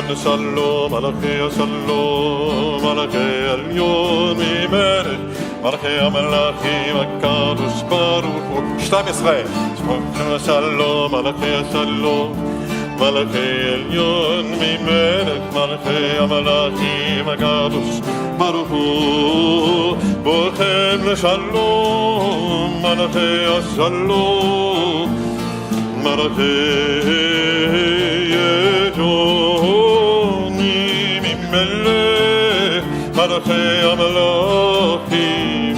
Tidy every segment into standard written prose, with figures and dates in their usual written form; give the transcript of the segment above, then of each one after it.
לכם שלום, מלאכי השלום, מלאכי עליון ממלך, מלאכי המלאכים הקדוש ברוך הוא. 12. שלום, מלאכי השלום, מלאכי עליון ממלך, מלאכי המלאכים הקדוש ברוך הוא. בואכם לשלום, מלאכי השלום, מלאכי עליון ממלך, מלאכי המלאכים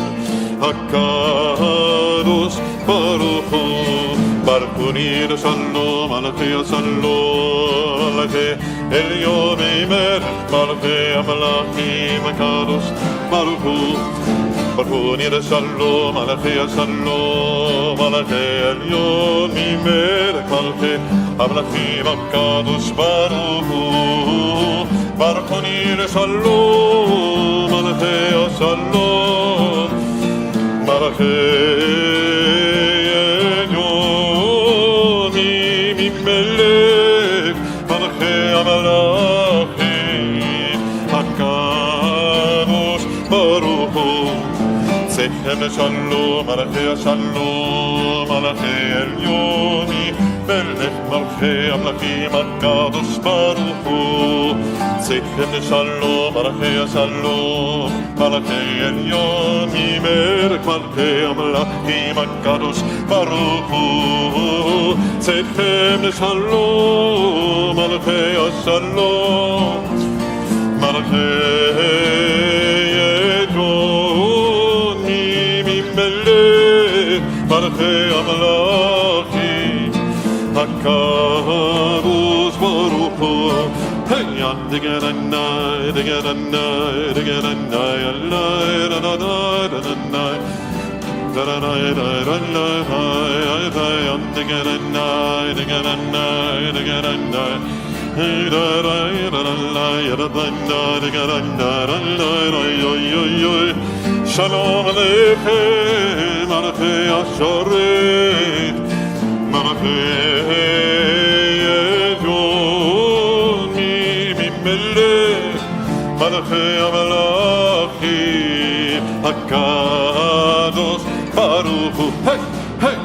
הקדוש ברוך הוא. ברכוני לשלום, מלאכי השלום, מלאכי עליון ממלך, מלאכי המלאכים הקדוש ברוך הוא. ברכוני לשלום, מלאכי השלום, מלאכי עליון ממלך, מלאכי המלאכים הקדוש ברוך הוא. ברכוני לשלום, מלאכי השלום, מלאכי עליון ממלך, מלאכי המלאכים הקדוש ברוך הוא. צריכם לשלום, מלאכי השלום, מלאכי עליון ממלך, מלאכי המלאכים הקדוש ברוך הוא. צריכם לשלום, מלאכי השלום, מלאכי עליון ממלך, מלאכי המלאכים הקדוש ברוך הוא. צריכם לשלום, מלאכי השלום, מלאכי עליון ממלך, מלאכי המלאכים הקדוש ברוך הוא. Diggin' diggin' Shalom Aleichem, Malachei Asharet, Malachei Elyon Mimelech, Malachei Amalachim HaKadosh Baruch Hu. Hey, hey!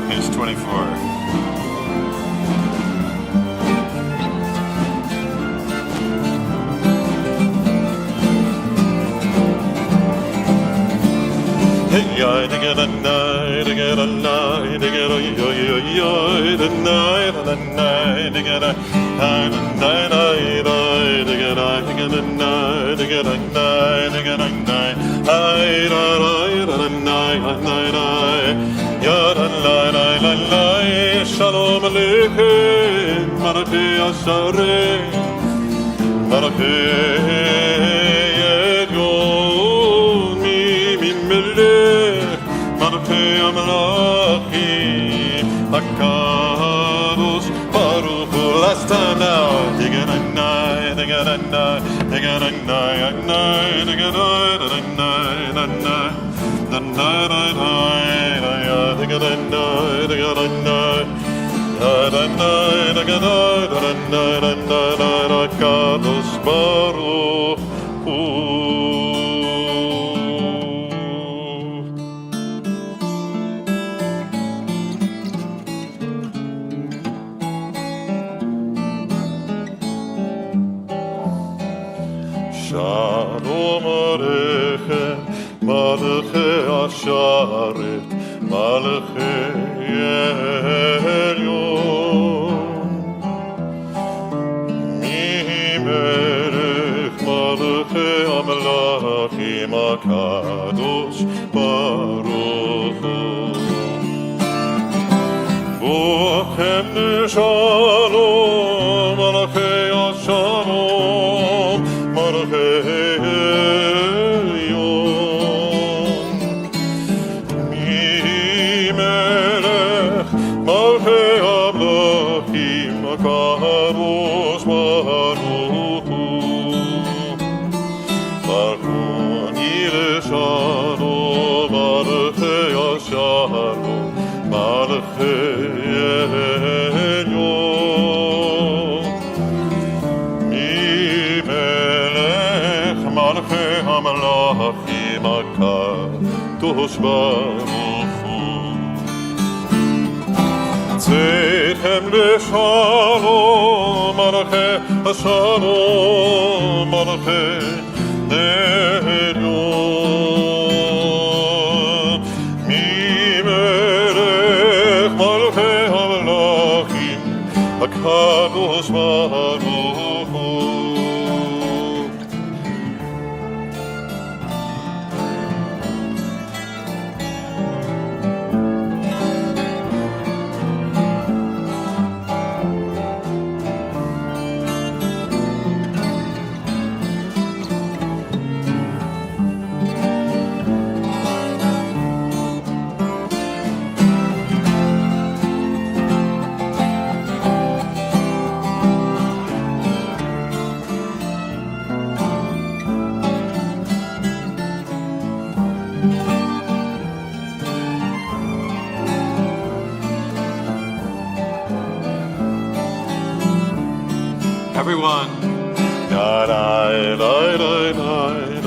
Page 24. Hey, to get a night, to get a night, to get a yo yo yo, the night, to get a night, to get a night, to get a night, to get a night, to get a night, Shalom Aleichem, Malachei Asharet, Malachei Elyon Mimelech, Malachei Amalachim HaKadosh Baruch Hu. Last time now. Dig it a night, dig it a night, dig it a night, a night, dig it a night, a night, a night, the night, a night, dig it a night, dig it a night. Kadosh Baruch Hu. Shalom Aleichem, Malachei Asharet, Malachei Elyon Mimelech, Malachei Amalachim HaKadosh Baruch Hu. Bochem Shalom, Malachei Ashalom, Malachei Elyon Barchuni Shalom, Malchei Shalom, Malchei Elyon. Mi Melech Malchei HaMalachim HaKadosh Baruch Hu. Tzedchem l'Shalom, Malchei HaShalom, Malchei Elyon. Mi Melech Malchei HaMalachim HaKadosh Baruch Hu. Everyone. Kadosh Baruch Hu.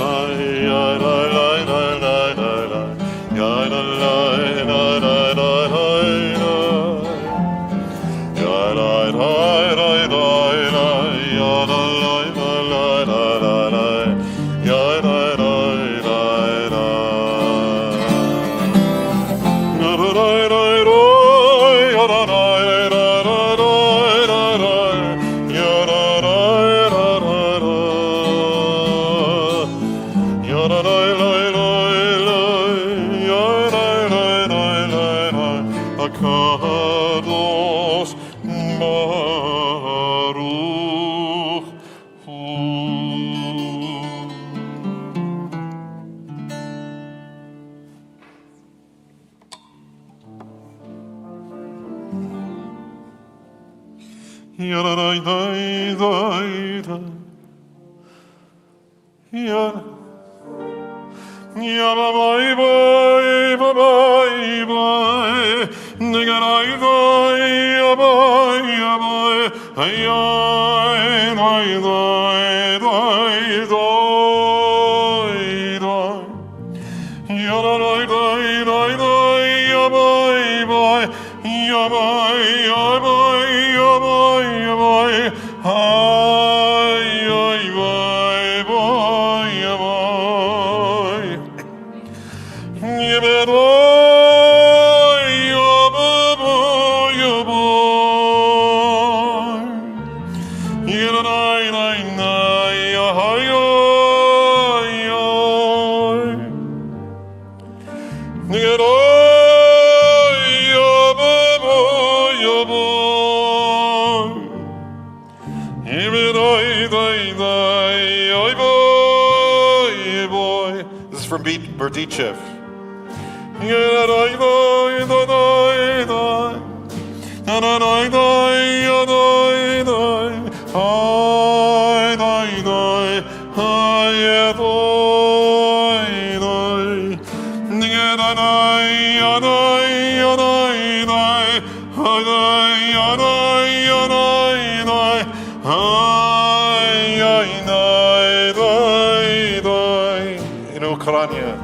This is from Berdichev. In Ukraine.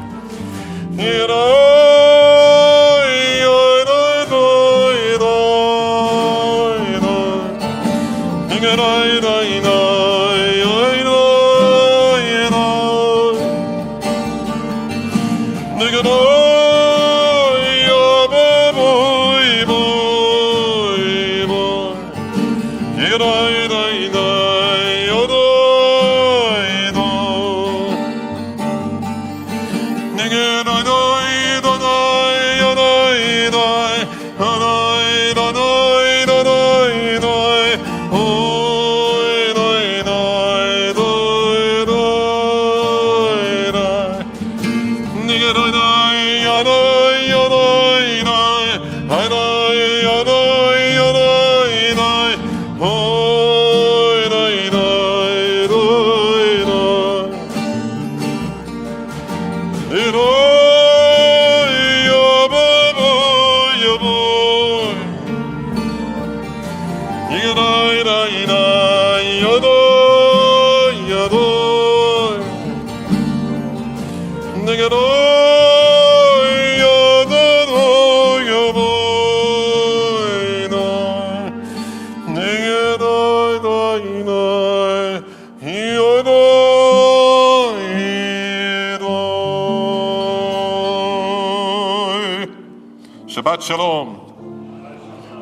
Shabbat Shalom.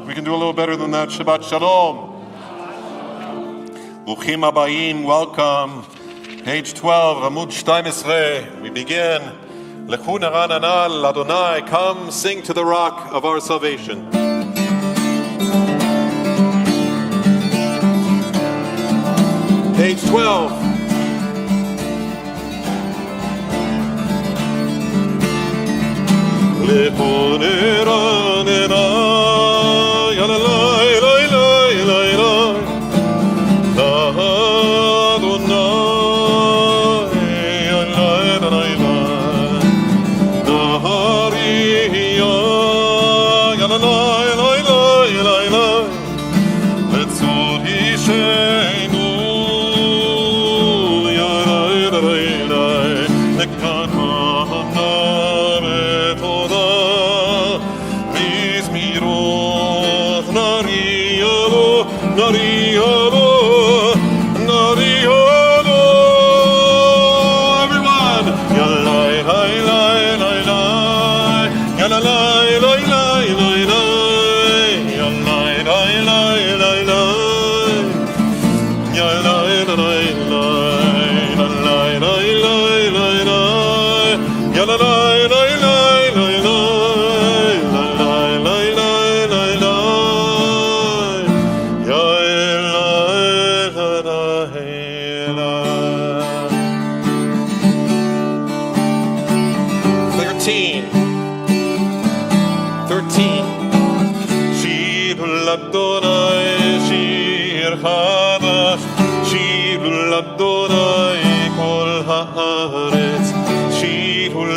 We can do a little better than that. Shabbat Shalom. Bruchim Abayim, welcome. Page 12, Amud 12. We begin. Lechu Narananal Adonai, come sing to the rock of our salvation. Page 12. Lechu Narananal Yalalai Lai Lai Lai Lai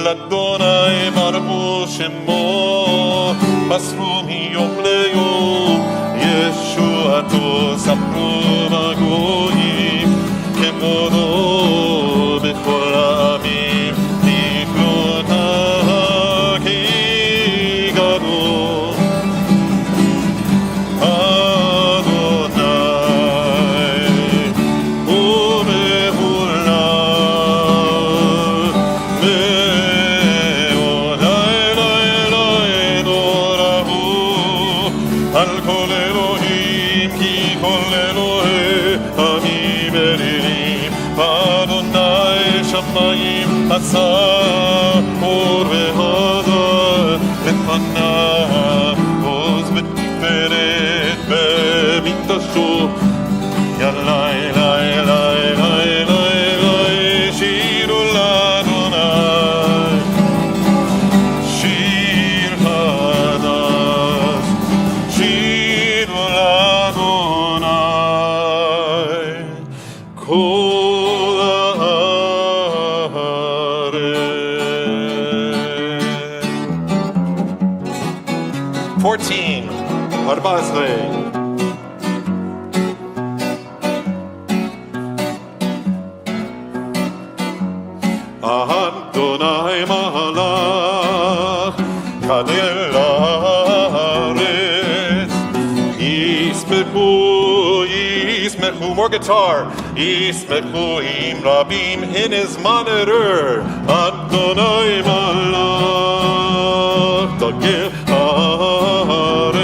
Adonai barbu shemo basru miyom leyom Yeshuato sapru magoyim kemono bechol ha'amim niflota ki gadol Adonai Asa or vehada v'pana oz v'tiferet v'mitasho Yalai lai lai lai lai lai shiru l'Adonai shir hadash shiru l'Adonai kol 14, 14. Adonai malach kadel haaretz Yismechu, more guitar Yismechu im rabim in his monitor Adonai malach kadel haaretz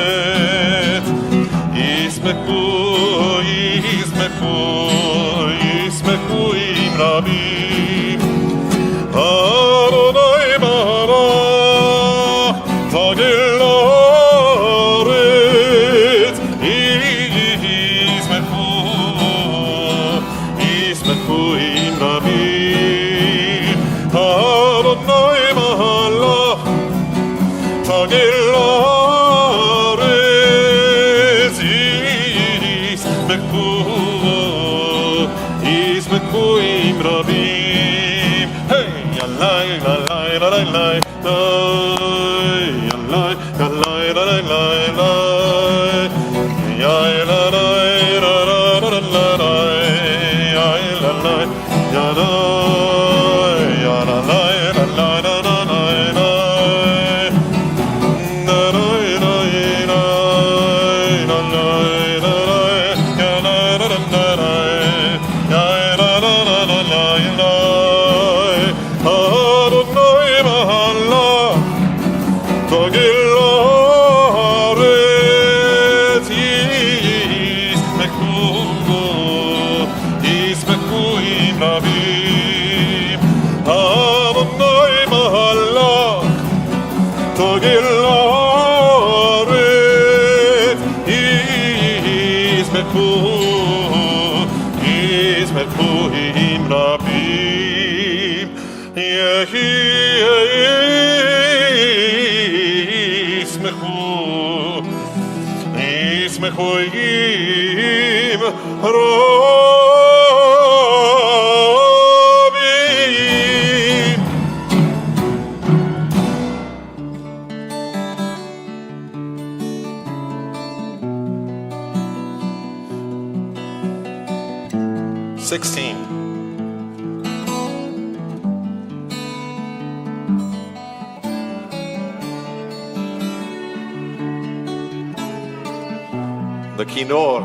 Yismechu im rabim Adonai malach kadel haaretz Yismechu im rabim Adonai malach kadel haaretz Yismechu im rabim Hey, yalai, lalai, lalai, lalai, yalai, yalai, lalai, lalai, yai, lalai, lalai, lalai, yai, lalai, yalai, yalai, lalai. ישמחו עם רבים. The Kinor,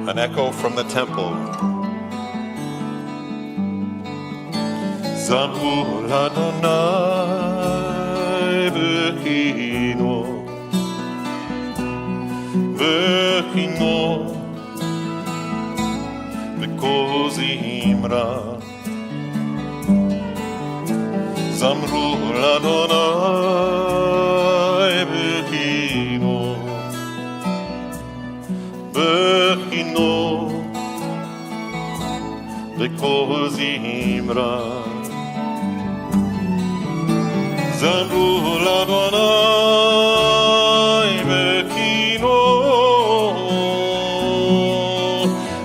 an echo from the temple. Zamru l'Adonai v'chino, v'chino, v'kol zimra. Zamru l'Adonai v'chino, v'chino, v'kol zimra. Zamru l'Adonai v'chino,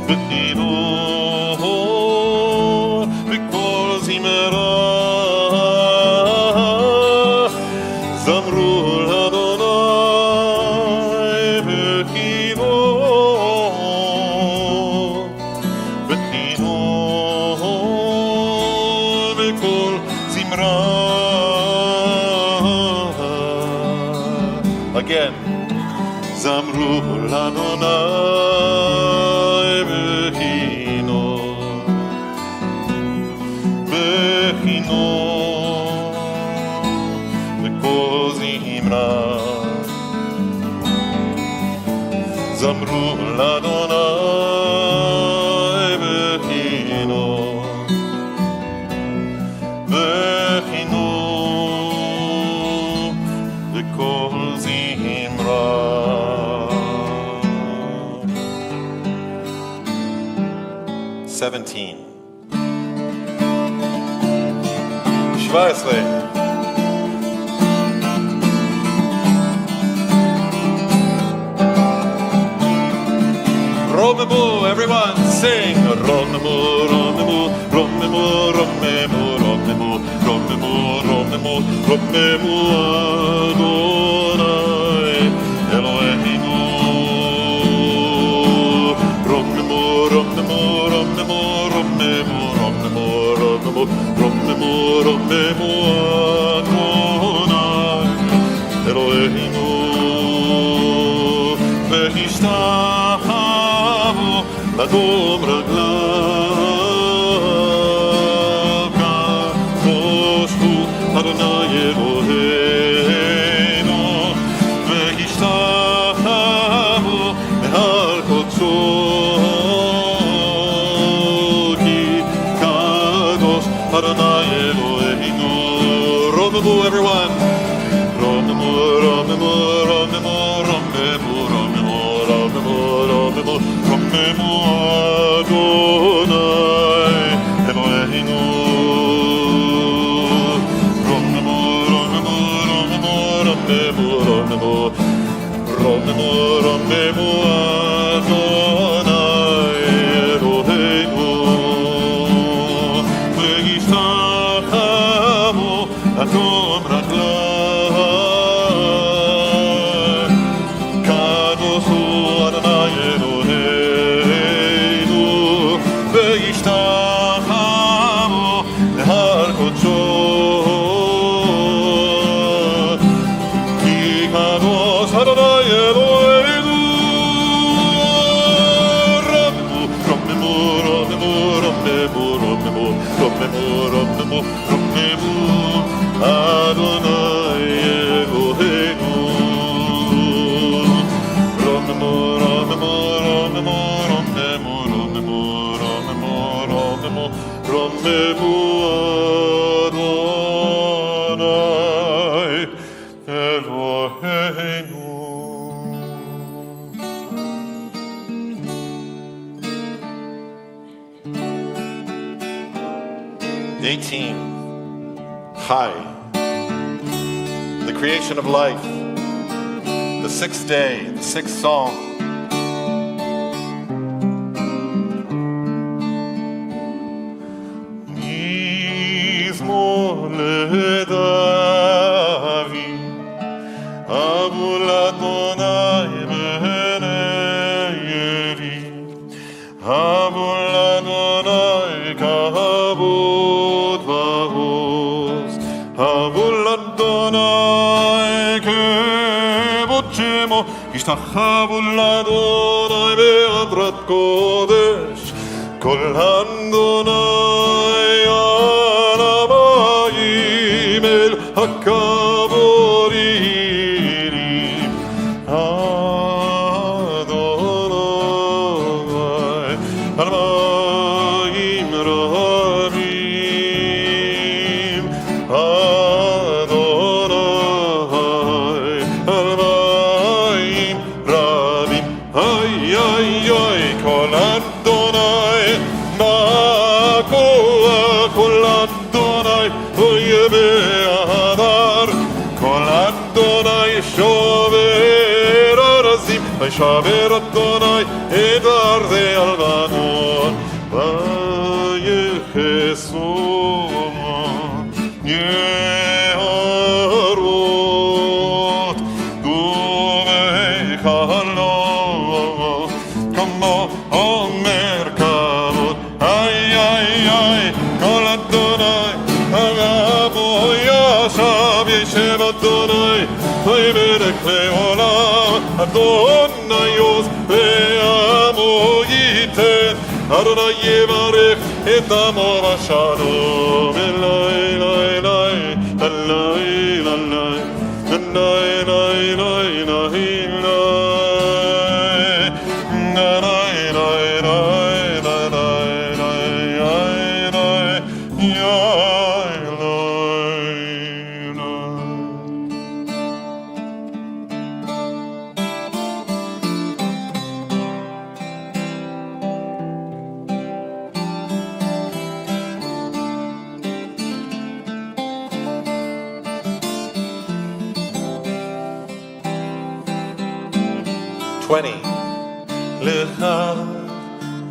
v'chino, v'kol zimra. Zamru l'Adonai v'chino, v'chino, v'kol zimra. Again. Zamru l'Adonai v'chino, v'chino, v'kol zimra. Zamru l'Adonai v'chino, v'chino, v'kol zimra. 17. 17. Romemu, everyone sing. Romemu, Romemu, Romemu, Romemu, Romemu, Romemu, Romemu, Romemu, Adonai Eloheinu. Romemu, Romemu, Romemu, Romemu, Romemu, Romemu, Romemu, Romemu, Adonai Eloheinu. Ve'ishtachavu Adom raglav kadosh hu Adonai Eloheinu. Ve'ishtachavu behar kodso ki kadosh Adonai Eloheinu. Romemu, everyone. Romemu, Romemu, Romemu, Romemu, Romemu, Romemu, Romemu, Romemu, Adonai Eloheinu. Romemu, Romemu, Romemu, Romemu, Romemu, Romemu, Romemu, Adonai Eloheinu. Ve'ishtachavu Adom raglav kadosh hu Adonai Eloheinu. Ve'ishtachavu behar kodso ki kadosh Adonai Eloheinu. Romemu, Romemu, Romemu, Romemu, Romemu, Romemu, Romemu, Adonai Eloheinu. Romemu, Romemu, Romemu, Romemu, Romemu, Romemu, Romemu, Romemu, Adonai Eloheinu. 18. Chai. The creation of life. The sixth day, the sixth song. Mizmor leDavid, Avul Adonai b'nei Avul Adonai kavod v'hoz, Avul Adonai kevod shemo, Yishtachavu l'Adonai be'adrat kodesh, Kol Adonai al hamayim el hakavorim, Adonai al hamayim rabim, Adonai al hamayim rabim. Ay, ay, ay, kol Adonai ma'akoa, kol Adonai oye be'adar, kol Adonai shover arazim, ay shover Adonai edar ve'alvanon, vayechesum yeharot guvechalot, kamo omer kavod. Ay, ay, ay, kol Adonai hagavu yashav yeshev Adonai vaymelech le'olam, Adonai oz ve'amo yiten, Adonai yevarech et amo v'shalom. Elai, elai, elai, elai, elai, elai, elai, elai, elai, Lecha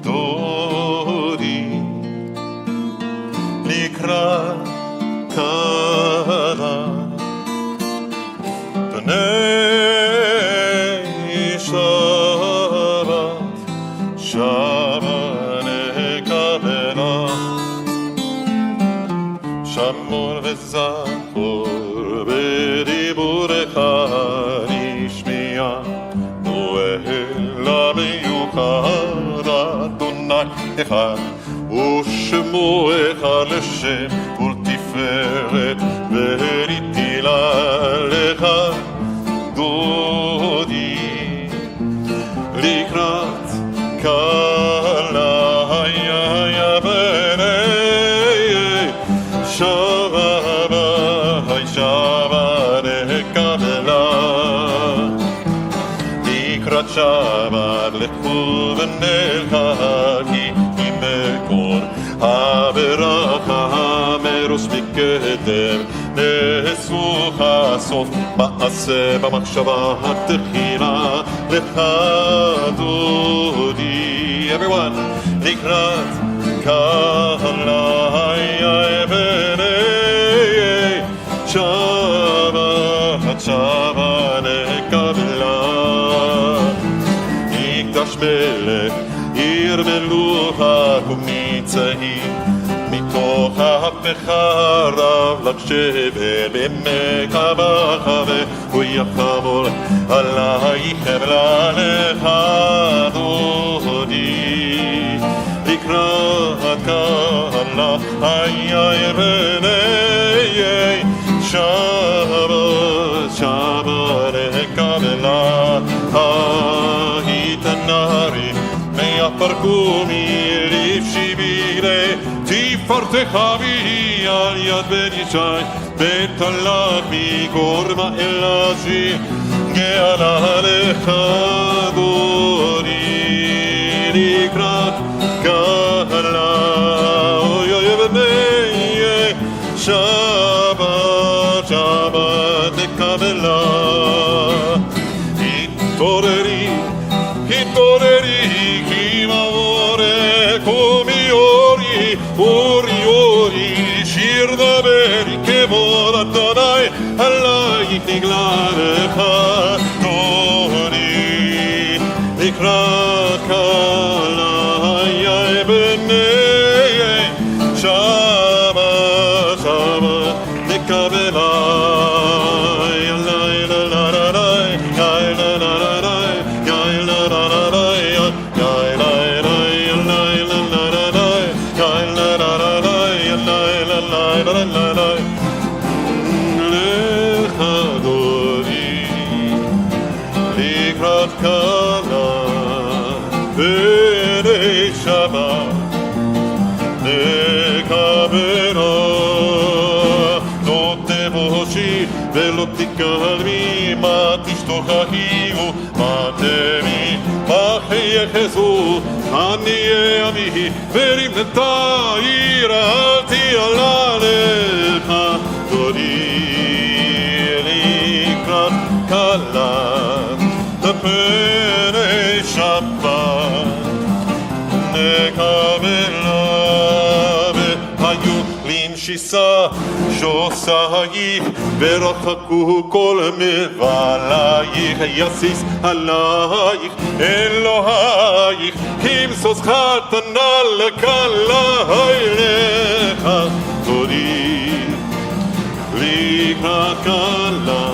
dodi likrat kala b'nei Shabbat nekabela, Shamor v'zachor b'diburecha nishmiya, Adonai echad ושמו אחד לשם ולתפארת וריתילה לך דודי לקראת קלה היה בני שבת נקבלה לקראת שבת לכו ונלחקי עם מקור הברכה המרוס מקדם נאסוף הסוף מעשה במחשבה התחילה לך דודי everyone לקראת קלה היה בני שבת נקבלה מקדש מלך עיר מלוכה ומצאים מתוך ההפכה רב לך שבר בעמק הבכה והוא יחמול עלייך חבלה לך דודי לקראת קלה היה בני שבת נקבלה היתנרי מהפרקו מליף שיבירי תפארתך בי על יד בן ישי ותלך מגורמה אל עזי גאלה לך דודי לקראת קלה אוי אוי בני come ori, ori, ori, shir daberi kevod Adonai, Alai niglarecha, Dori, likrat kalai b'nei, Shabbat, Shabbat, nikabelai, Alai la la la la, Gai la la la la, Gai la la la la, Gai la la la la, Gai la la la la, Gai la la la la, Lecha Dori, likrat kalai b'nei Shabbat, nekabelo, לא תבושי ולא תקלמי, מה תשתוכחיו, מה תמי, מה חייכזו, עניי עמי, ורמנתה יראתי עלה לך, תודי לקראת כלה, לפני שבת, נקבלה, והיו למשיסה, שוסייך, ורחקו כל מבלייך, יסיס עלייך, אלוהייך, כמסוס חתנה לכלה, לך תודי לקראת כלה,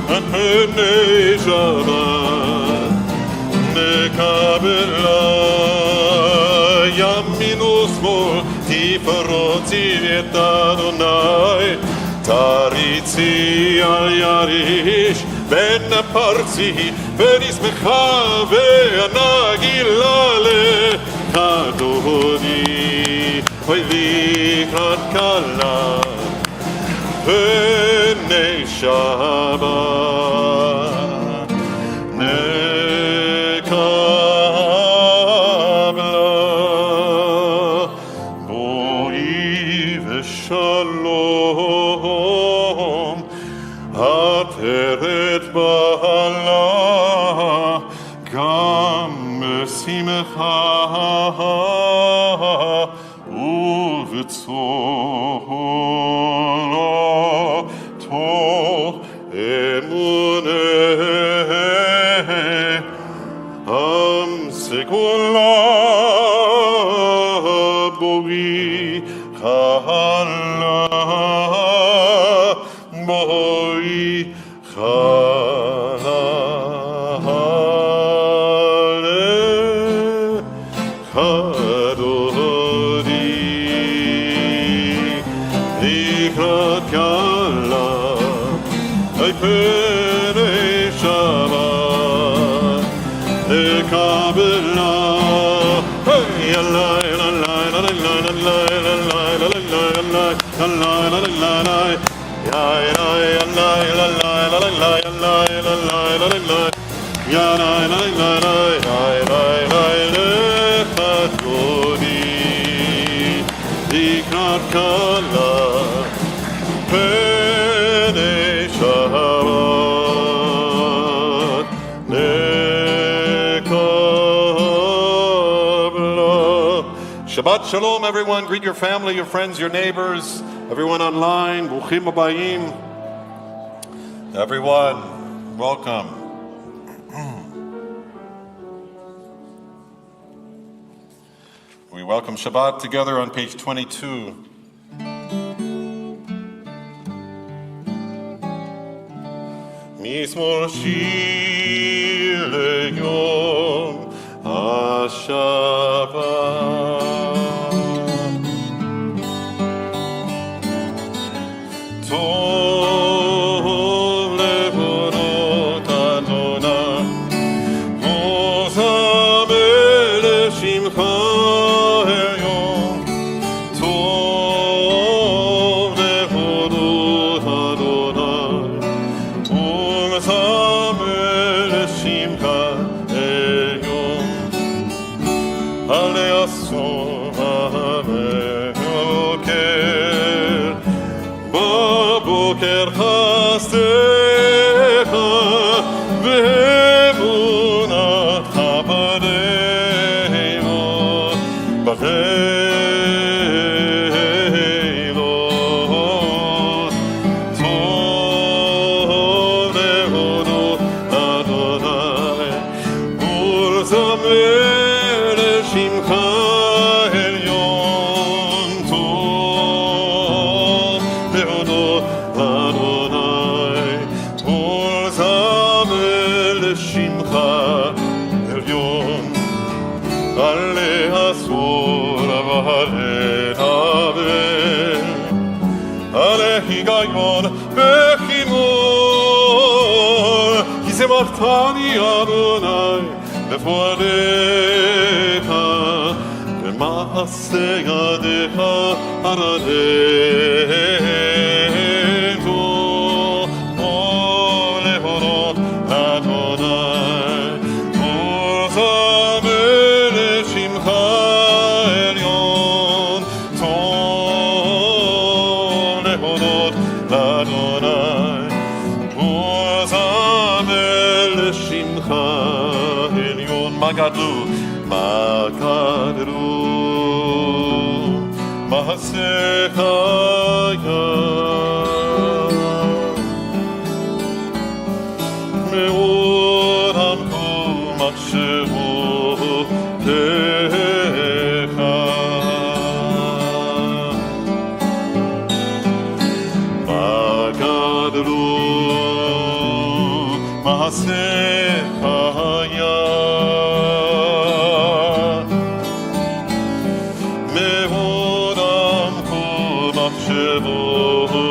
על פני שבת, נקבלה, ימין ושמאל, תפרוצי את אדוני, תריצי על יריש בין הפרצי, ונשמחה ונגילה לך דודי, אוי לקראת כלה, פני שבת, נקבלה, בואי ושלום, עטרת בעלה, גם בשמחה ובצורו, תוך אמונה, עם סגולה, בואי חלה, בואי חלה, לך דודי, לקראת כלה, על פני שבת, נקבלה, לקראת כלה, פני שבת, נקבלה. Shabbat Shalom, everyone. Greet your family, your friends, your neighbors, everyone online. Bruchim habayim. Everyone, welcome. We welcome Shabbat together on page 22. Mismor shir leyom ha-Shabbat, tov levorot Adonai, v'zameh l'shimcha hayom, tov levorot Adonai, v'zameh l'shimcha hayom, alei asor ha'boker, בבוקר חסדך ואמונתך פנינו, בחילות טוב להודות לאדוני ולזמר לשמך עליון טוב להודות לאדוני ולזמר לשמך עליון עלי אסור ועלי נבל עלי היגיון וחימול כי שמחתני אדוני בפועליך במעשה ידיך הרדיתו להודות לאדוני ולזמר לשמך עליון טוב להודות לאדוני ולזמר לשמך עליון מה גדלו מעשיך מאוד עמקו מחשבותיך מה גדלו מעשיך מאוד עמקו מחשבותיך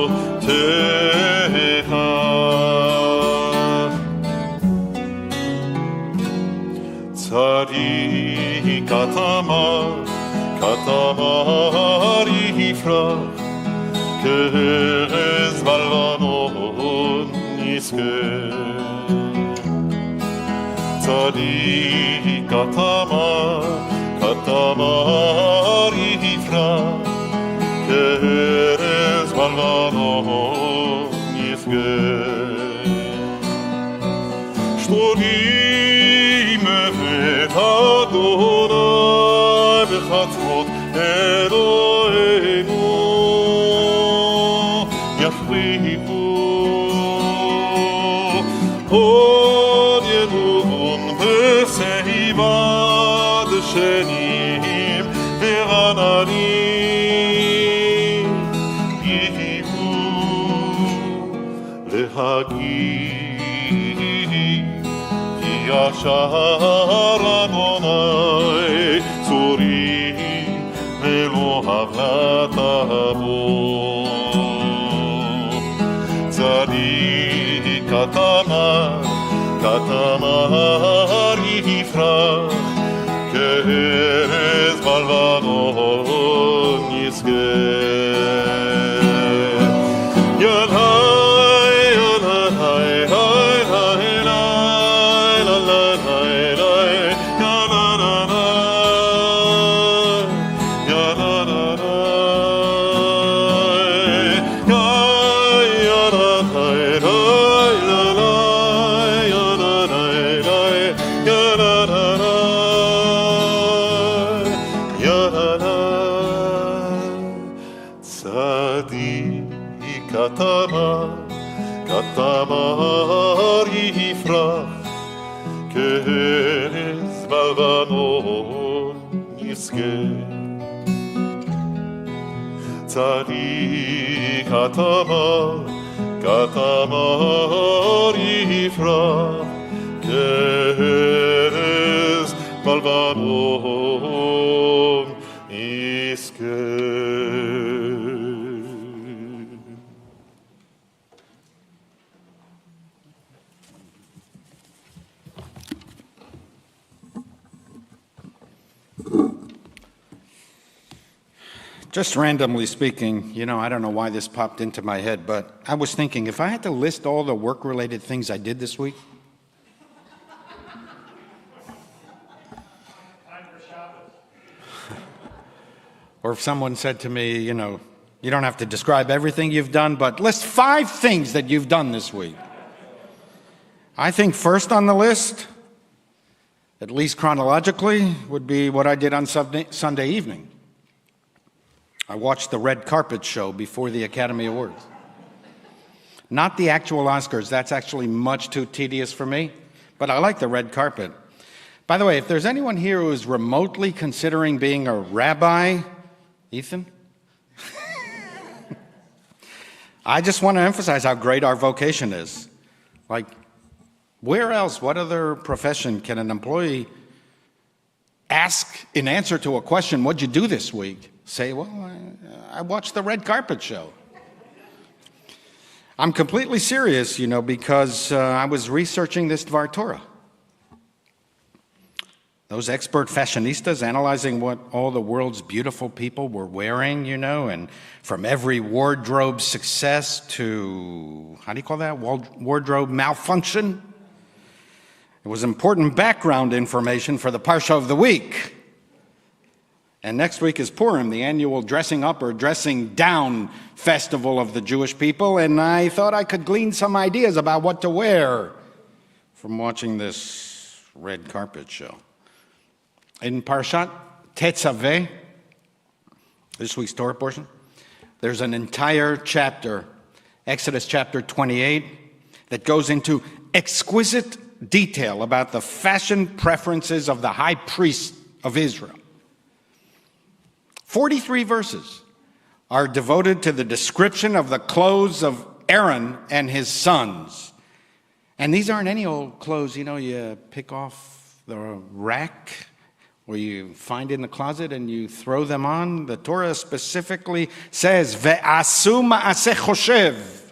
צדיק כתמר יפרח כארז בלבנון יזכה צדיק כתמר יפרח כארז בלבנון יזכה שתולים את אדוני בחצרות אלוהינו יפריחו עוד ינובון בשיבה דשנים ורעננים יהיו להגיד כי ישר אדוני צורי ולא הבלטה בו צדיק כתמר יפרח כארז בלבנון יזכה כתמר יפרח כארז בלבנון יזכה צדיק כתמר יפרח כארז בלבנון יזכה Just randomly speaking, I don't know why this popped into my head, but I was thinking, if I had to list all the work-related things I did this week, or if someone said to me, you don't have to describe everything you've done, but list 5 things that you've done this week. I think first on the list, at least chronologically, would be what I did on Sunday evening. I watched the red carpet show before the Academy Awards. Not the actual Oscars, that's actually much too tedious for me, but I like the red carpet. By the way, if there's anyone here who is remotely considering being a rabbi, Ethan? I just want to emphasize how great our vocation is. Like, where else, what other profession can an employee ask in answer to a question, what'd you do this week? Say, well, I watched the red carpet show. I'm completely serious, because I was researching this Dvar Torah. Those expert fashionistas analyzing what all the world's beautiful people were wearing, and from every wardrobe success to, how do you call that, wardrobe malfunction? It was important background information for the Parsha of the week. And next week is Purim, the annual dressing up or dressing down festival of the Jewish people, and I thought I could glean some ideas about what to wear from watching this red carpet show. In Parshat Tetzaveh, this week's Torah portion, there's an entire chapter, Exodus chapter 28, that goes into exquisite detail about the fashion preferences of the high priest of Israel. 43 verses are devoted to the description of the clothes of Aaron and his sons. And these aren't any old clothes, you pick off the rack or you find in the closet and you throw them on. The Torah specifically says, Ve'asu ma'aseh choshev.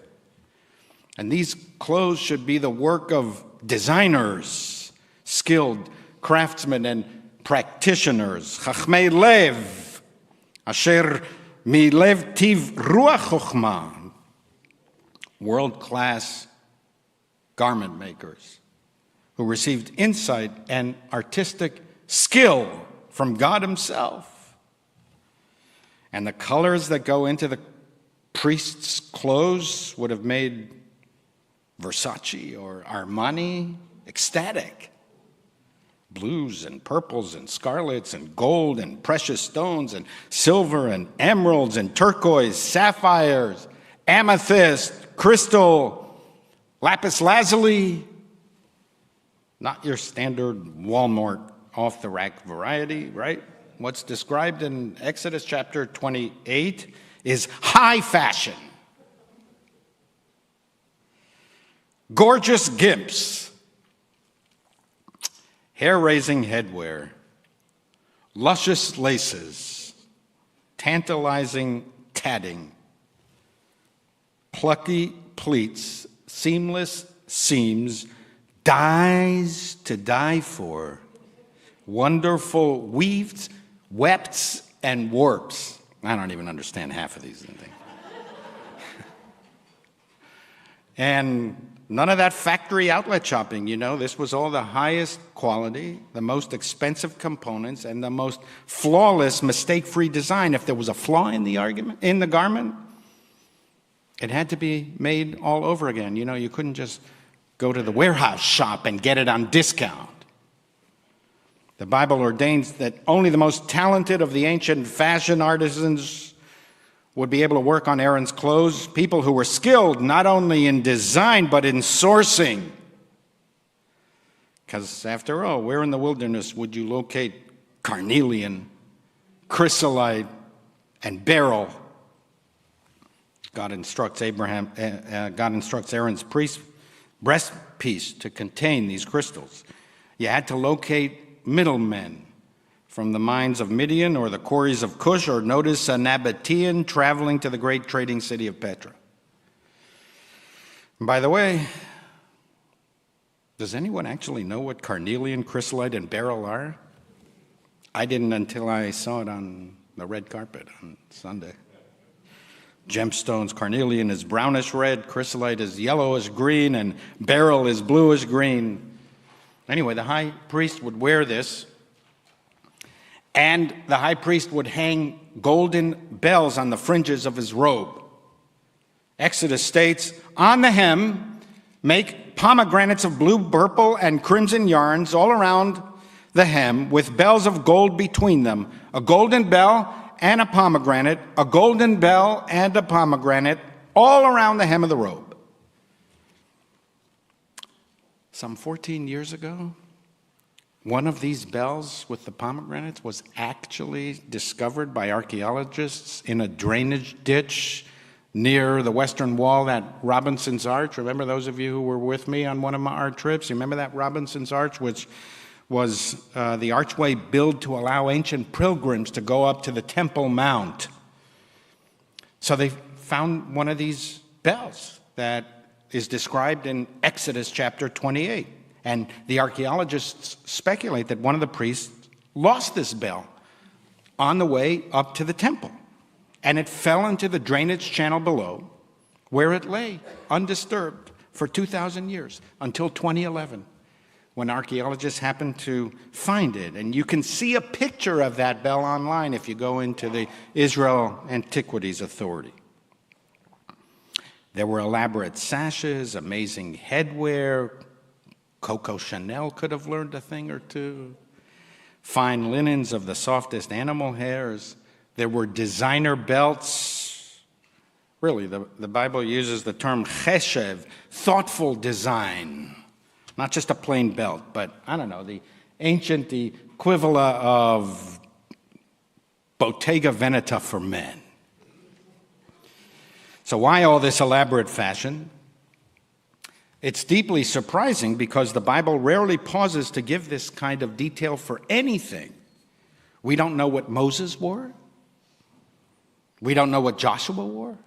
And these clothes should be the work of designers, skilled craftsmen and practitioners. Chachmei lev, asher milev tiv ruach chochma. World-class garment makers who received insight and artistic skill from God himself. And the colors that go into the priest's clothes would have made Versace or Armani ecstatic. Blues and purples and scarlets and gold and precious stones and silver and emeralds and turquoise, sapphires, amethyst, crystal, lapis lazuli. Not your standard Walmart off-the-rack variety, right? What's described in Exodus chapter 28 is high fashion. Gorgeous gimps, hair-raising headwear, luscious laces, tantalizing tatting, plucky pleats, seamless seams, dyes to die for, wonderful weaves, wefts, and warps. I don't even understand half of these things. And none of that factory outlet shopping, this was all the highest quality, the most expensive components, and the most flawless, mistake-free design. If there was a flaw in the garment, it had to be made all over again. You couldn't just go to the warehouse shop and get it on discount. The Bible ordains that only the most talented of the ancient fashion artisans would be able to work on Aaron's clothes, people who were skilled not only in design but in sourcing. Because after all, where in the wilderness would you locate carnelian, chrysolite, and beryl? God instructs Aaron's breastpiece to contain these crystals. You had to locate middlemen from the mines of Midian or the quarries of Cush, or notice a Nabatean traveling to the great trading city of Petra. And by the way, does anyone actually know what carnelian, chrysolite, and beryl are? I didn't until I saw it on the red carpet on Sunday. Gemstones, carnelian is brownish red, chrysolite is yellowish green, and beryl is bluish green. Anyway, the high priest would wear this, and the high priest would hang golden bells on the fringes of his robe. Exodus states, on the hem, make pomegranates of blue, purple, and crimson yarns all around the hem with bells of gold between them, a golden bell and a pomegranate, a golden bell and a pomegranate, all around the hem of the robe. Some 14 years ago, one of these bells with the pomegranates was actually discovered by archaeologists in a drainage ditch near the western wall at Robinson's Arch. Remember, those of you who were with me on one of our trips, you remember that Robinson's Arch, which was the archway built to allow ancient pilgrims to go up to the Temple Mount. So they found one of these bells that is described in Exodus chapter 28. And the archaeologists speculate that one of the priests lost this bell on the way up to the temple. And it fell into the drainage channel below, where it lay undisturbed for 2,000 years, until 2011, when archaeologists happened to find it. And you can see a picture of that bell online if you go into the Israel Antiquities Authority. There were elaborate sashes, amazing headwear. Coco Chanel could have learned a thing or two. Fine linens of the softest animal hairs. There were designer belts. Really, the Bible uses the term cheshev, thoughtful design. Not just a plain belt, but, I don't know, the ancient equivalent of Bottega Veneta for men. So why all this elaborate fashion? It's deeply surprising because the Bible rarely pauses to give this kind of detail for anything. We don't know what Moses wore. We don't know what Joshua wore.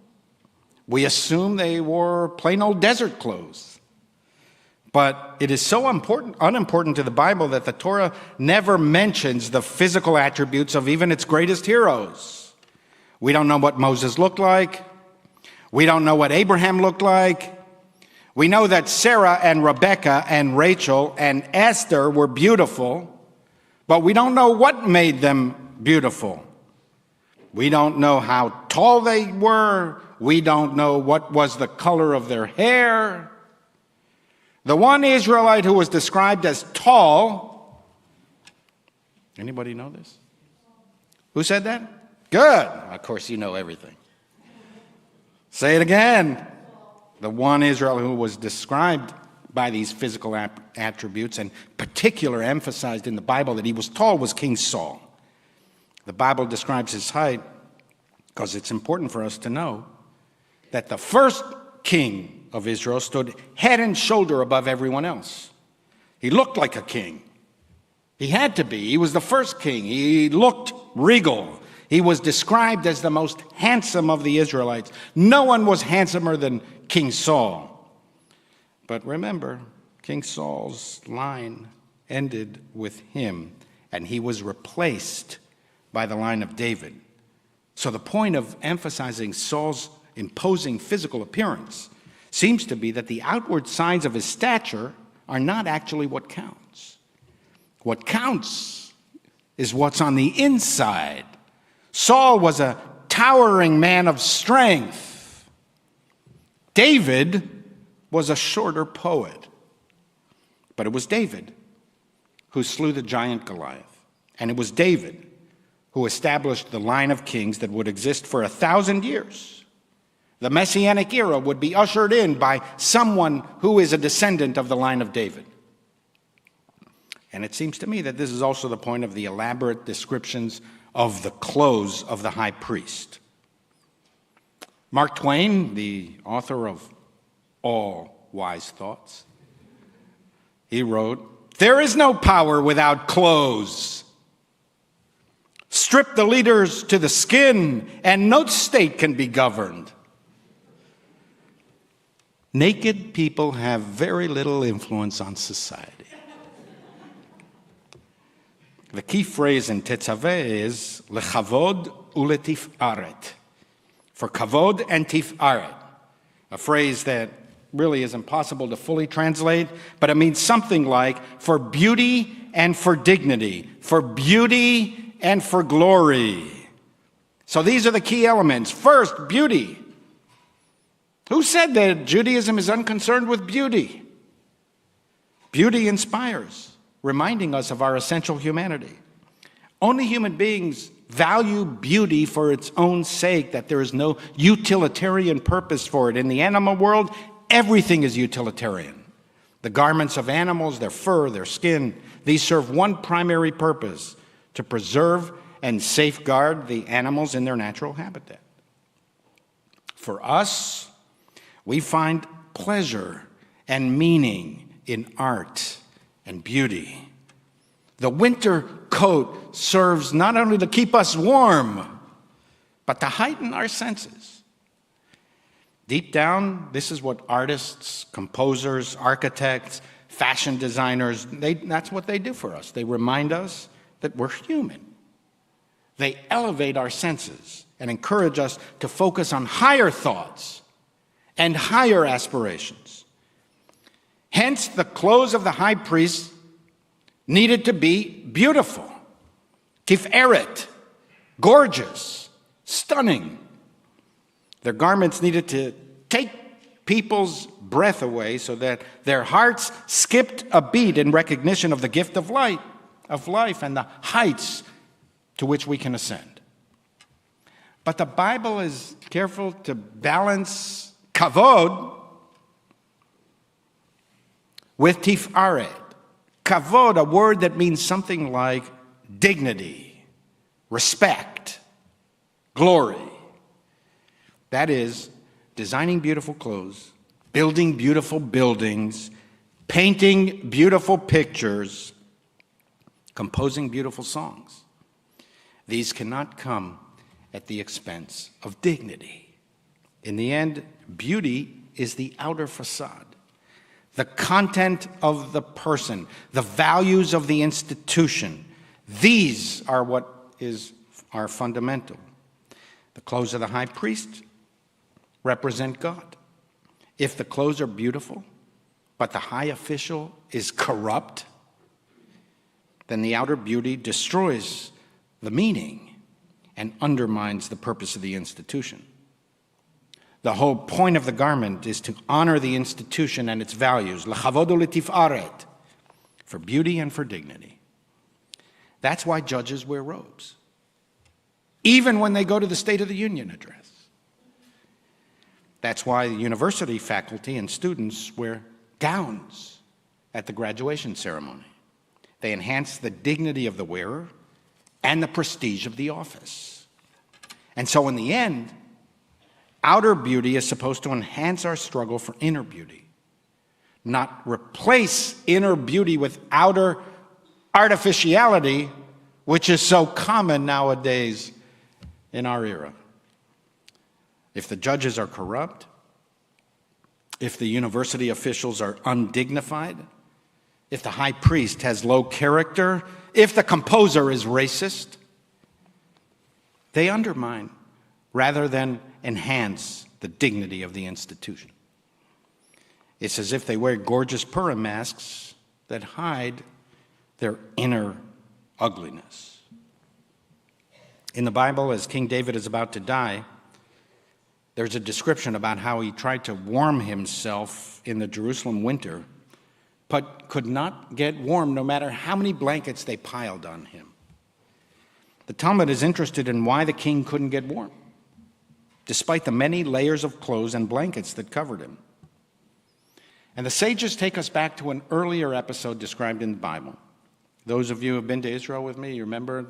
We assume they wore plain old desert clothes. But it is so unimportant to the Bible that the Torah never mentions the physical attributes of even its greatest heroes. We don't know what Moses looked like. We don't know what Abraham looked like. We know that Sarah and Rebekah and Rachel and Esther were beautiful, but we don't know what made them beautiful. We don't know how tall they were. We don't know what was the color of their hair. The one Israelite who was described as tall, anybody know this? Who said that? Good. Of course, you know everything. Say it again. The one Israel who was described by these physical attributes and particular emphasized in the Bible that he was tall was King Saul. The Bible describes his height because it's important for us to know that the first king of Israel stood head and shoulder above everyone else. He looked like a king. He had to be. He was the first king. He looked regal. He was described as the most handsome of the Israelites. No one was handsomer than King Saul. But remember, King Saul's line ended with him, and he was replaced by the line of David. So the point of emphasizing Saul's imposing physical appearance seems to be that the outward signs of his stature are not actually what counts. What counts is what's on the inside. Saul was a towering man of strength. David was a shorter poet. But it was David who slew the giant Goliath. And it was David who established the line of kings that would exist for 1,000 years. The Messianic era would be ushered in by someone who is a descendant of the line of David. And it seems to me that this is also the point of the elaborate descriptions of the clothes of the high priest. Mark Twain, the author of All Wise Thoughts, he wrote, "There is no power without clothes. Strip the leaders to the skin, and no state can be governed." Naked people have very little influence on society. The key phrase in Tetzaveh is lechavod uletif'aret, for kavod and tif'aret, a phrase that really is impossible to fully translate, but it means something like for beauty and for dignity, for beauty and for glory. So these are the key elements. First, beauty. Who said that Judaism is unconcerned with beauty? Beauty inspires. reminding us of our essential humanity. Only human beings value beauty for its own sake, that there is no utilitarian purpose for it. In the animal world, everything is utilitarian. The garments of animals, their fur, their skin, these serve one primary purpose: to preserve and safeguard the animals in their natural habitat. For us, we find pleasure and meaning in art and beauty. The winter coat serves not only to keep us warm, but to heighten our senses. Deep down, this is what artists, composers, architects, fashion designers, that's what they do for us. They remind us that we're human. They elevate our senses and encourage us to focus on higher thoughts and higher aspirations. Hence, the clothes of the high priest needed to be beautiful, tiferet, gorgeous, stunning. Their garments needed to take people's breath away so that their hearts skipped a beat in recognition of the gift of life and the heights to which we can ascend. But the Bible is careful to balance kavod with tifaret. Kavod, a word that means something like dignity, respect, glory. That is, designing beautiful clothes, building beautiful buildings, painting beautiful pictures, composing beautiful songs. These cannot come at the expense of dignity. In the end, beauty is the outer facade, the content of the person, the values of the institution. These are what are fundamental. The clothes of the high priest represent God. If the clothes are beautiful, but the high official is corrupt, then the outer beauty destroys the meaning and undermines the purpose of the institution. The whole point of the garment is to honor the institution and its values, l'chavod u'letifaret, for beauty and for dignity. That's why judges wear robes, even when they go to the State of the Union address. That's why the university faculty and students wear gowns at the graduation ceremony. They enhance the dignity of the wearer and the prestige of the office. And so in the end, outer beauty is supposed to enhance our struggle for inner beauty, not replace inner beauty with outer artificiality, which is so common nowadays in our era. If the judges are corrupt, if the university officials are undignified, if the high priest has low character, if the composer is racist, they undermine rather than enhance the dignity of the institution. It's as if they wear gorgeous Purim masks that hide their inner ugliness. In the Bible, as King David is about to die, there's a description about how he tried to warm himself in the Jerusalem winter, but could not get warm no matter how many blankets they piled on him. The Talmud is interested in why the king couldn't get warm, despite the many layers of clothes and blankets that covered him. And the sages take us back to an earlier episode described in the Bible. Those of you who have been to Israel with me, you remember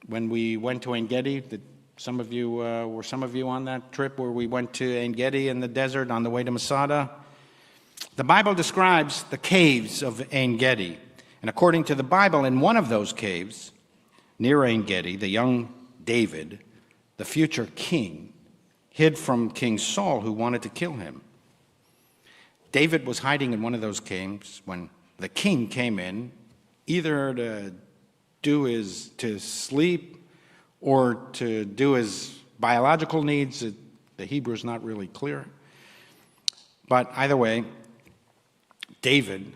when we went to Ein Gedi? Some of you on that trip where we went to Ein Gedi in the desert on the way to Masada? The Bible describes the caves of Ein Gedi. And according to the Bible, in one of those caves, near Ein Gedi, the young David, the future king, hid from King Saul, who wanted to kill him. David was hiding in one of those caves when the king came in, either to sleep or to do his biological needs. The Hebrew is not really clear. But either way, David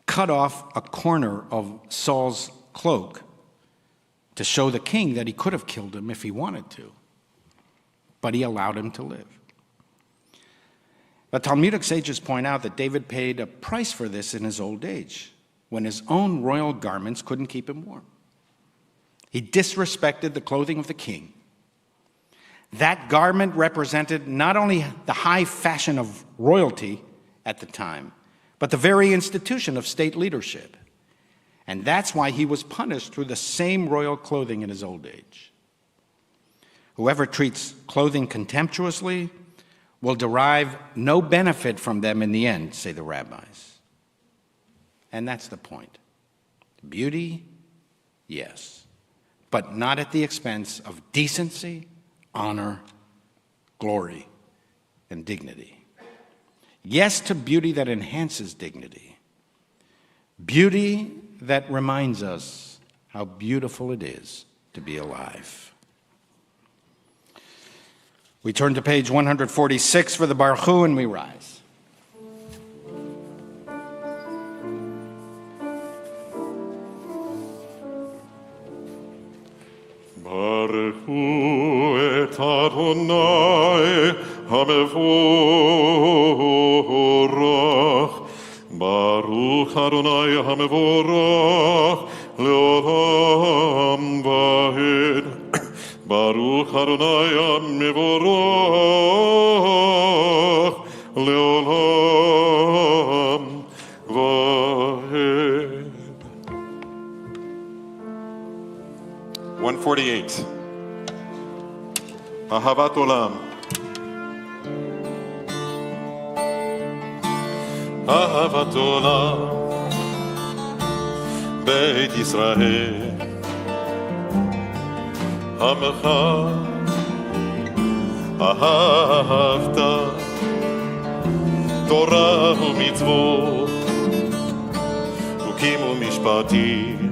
cut off a corner of Saul's cloak to show the king that he could have killed him if he wanted to, but he allowed him to live. The Talmudic sages point out that David paid a price for this in his old age. when his own royal garments couldn't keep him warm. He disrespected the clothing of the king. That garment represented not only the high fashion of royalty at the time, but the very institution of state leadership. And that's why he was punished through the same royal clothing in his old age. Whoever treats clothing contemptuously will derive no benefit from them in the end, say the rabbis. And that's the point. Beauty, yes, but not at the expense of decency, honor, glory, and dignity. Yes to beauty that enhances dignity. Beauty that reminds us how beautiful it is to be alive. We turn to page 146 for the Baruch Hu, and we rise. Baruch Hu et Adonai hamevorach. Baruch Adonai hamevorach leolam vaed. Baruch Adonai hamevorach leolam vaed. 148. Ahavat Olam. Ahavat Olam. Beit Yisrael. Amcha. Ahavta. Torah u'mitzvot. Hukim u'mishpatim.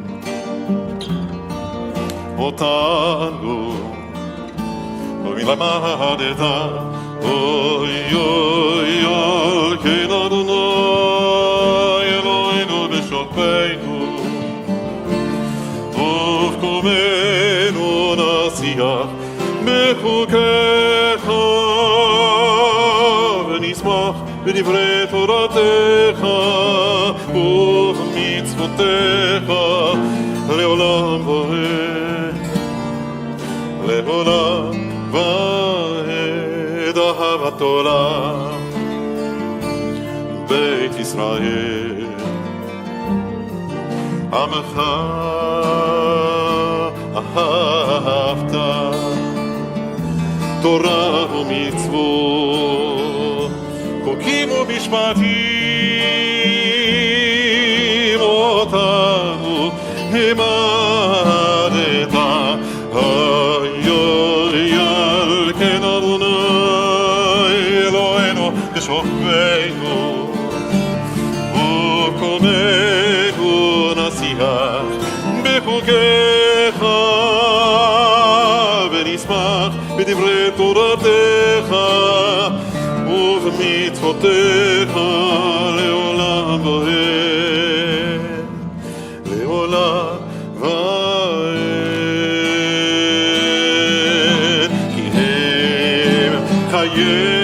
אותנו ולמדת אוי אוי אוי כן אדוני אלוהינו בשוכבנו ובקומנו נשיח בחוקיך ונשמח בדברי תורתך ובמצוותיך לעולם ועד לעולם ועד אהבת עולם בית ישראל עמך אהבת תורה ומצוות חוקים ומשפטים אותנו המדת בשוכבנו ובקומנו נשיח בחוקיך ונשמח בדברי תורתך ובמצוותיך לעולם ועד לעולם ועד כי הם חיינו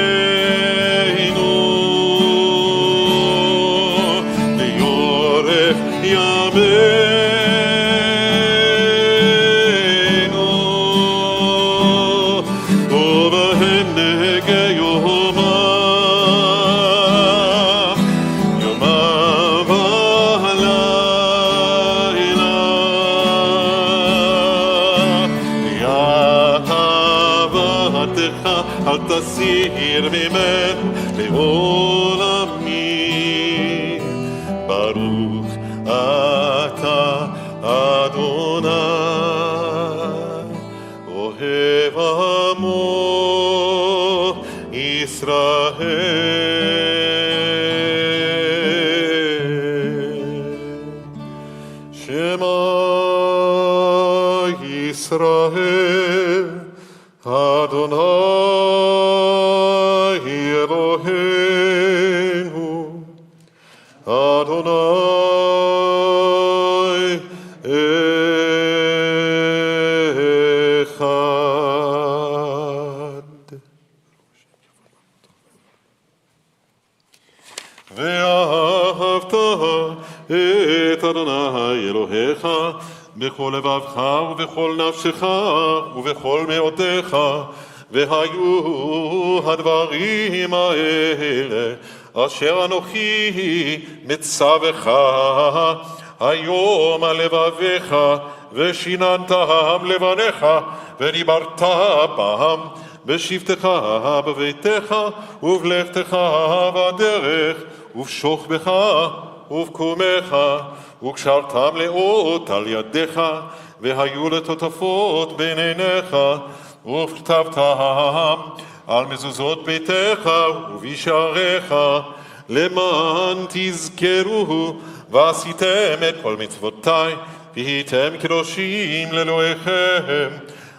אל תסיר ממנו לעולמי ברוך אתה אדוני אוהב עמו ישראל שמע ישראל אדוני Eloheinu, Adonai Echad. Ve'ahavta et בכל לבבך ובכל נפשך ובכל מאודך, והיו הדברים האלה אשר אנוכי מצווך היום על לבביך, ושיננתם לבניך, ודיברת בם בשבתך בביתך, ובלכתך בדרך, ובשוכבך ובקומך, וקשרתם לאות על ידיך, והיו לטוטפות בין עיניך, וכתבתם על מזוזות ביתך ובשעריך, למען תזכרו ועשיתם את כל מצוותי, והייתם קדושים לאלוהיכם.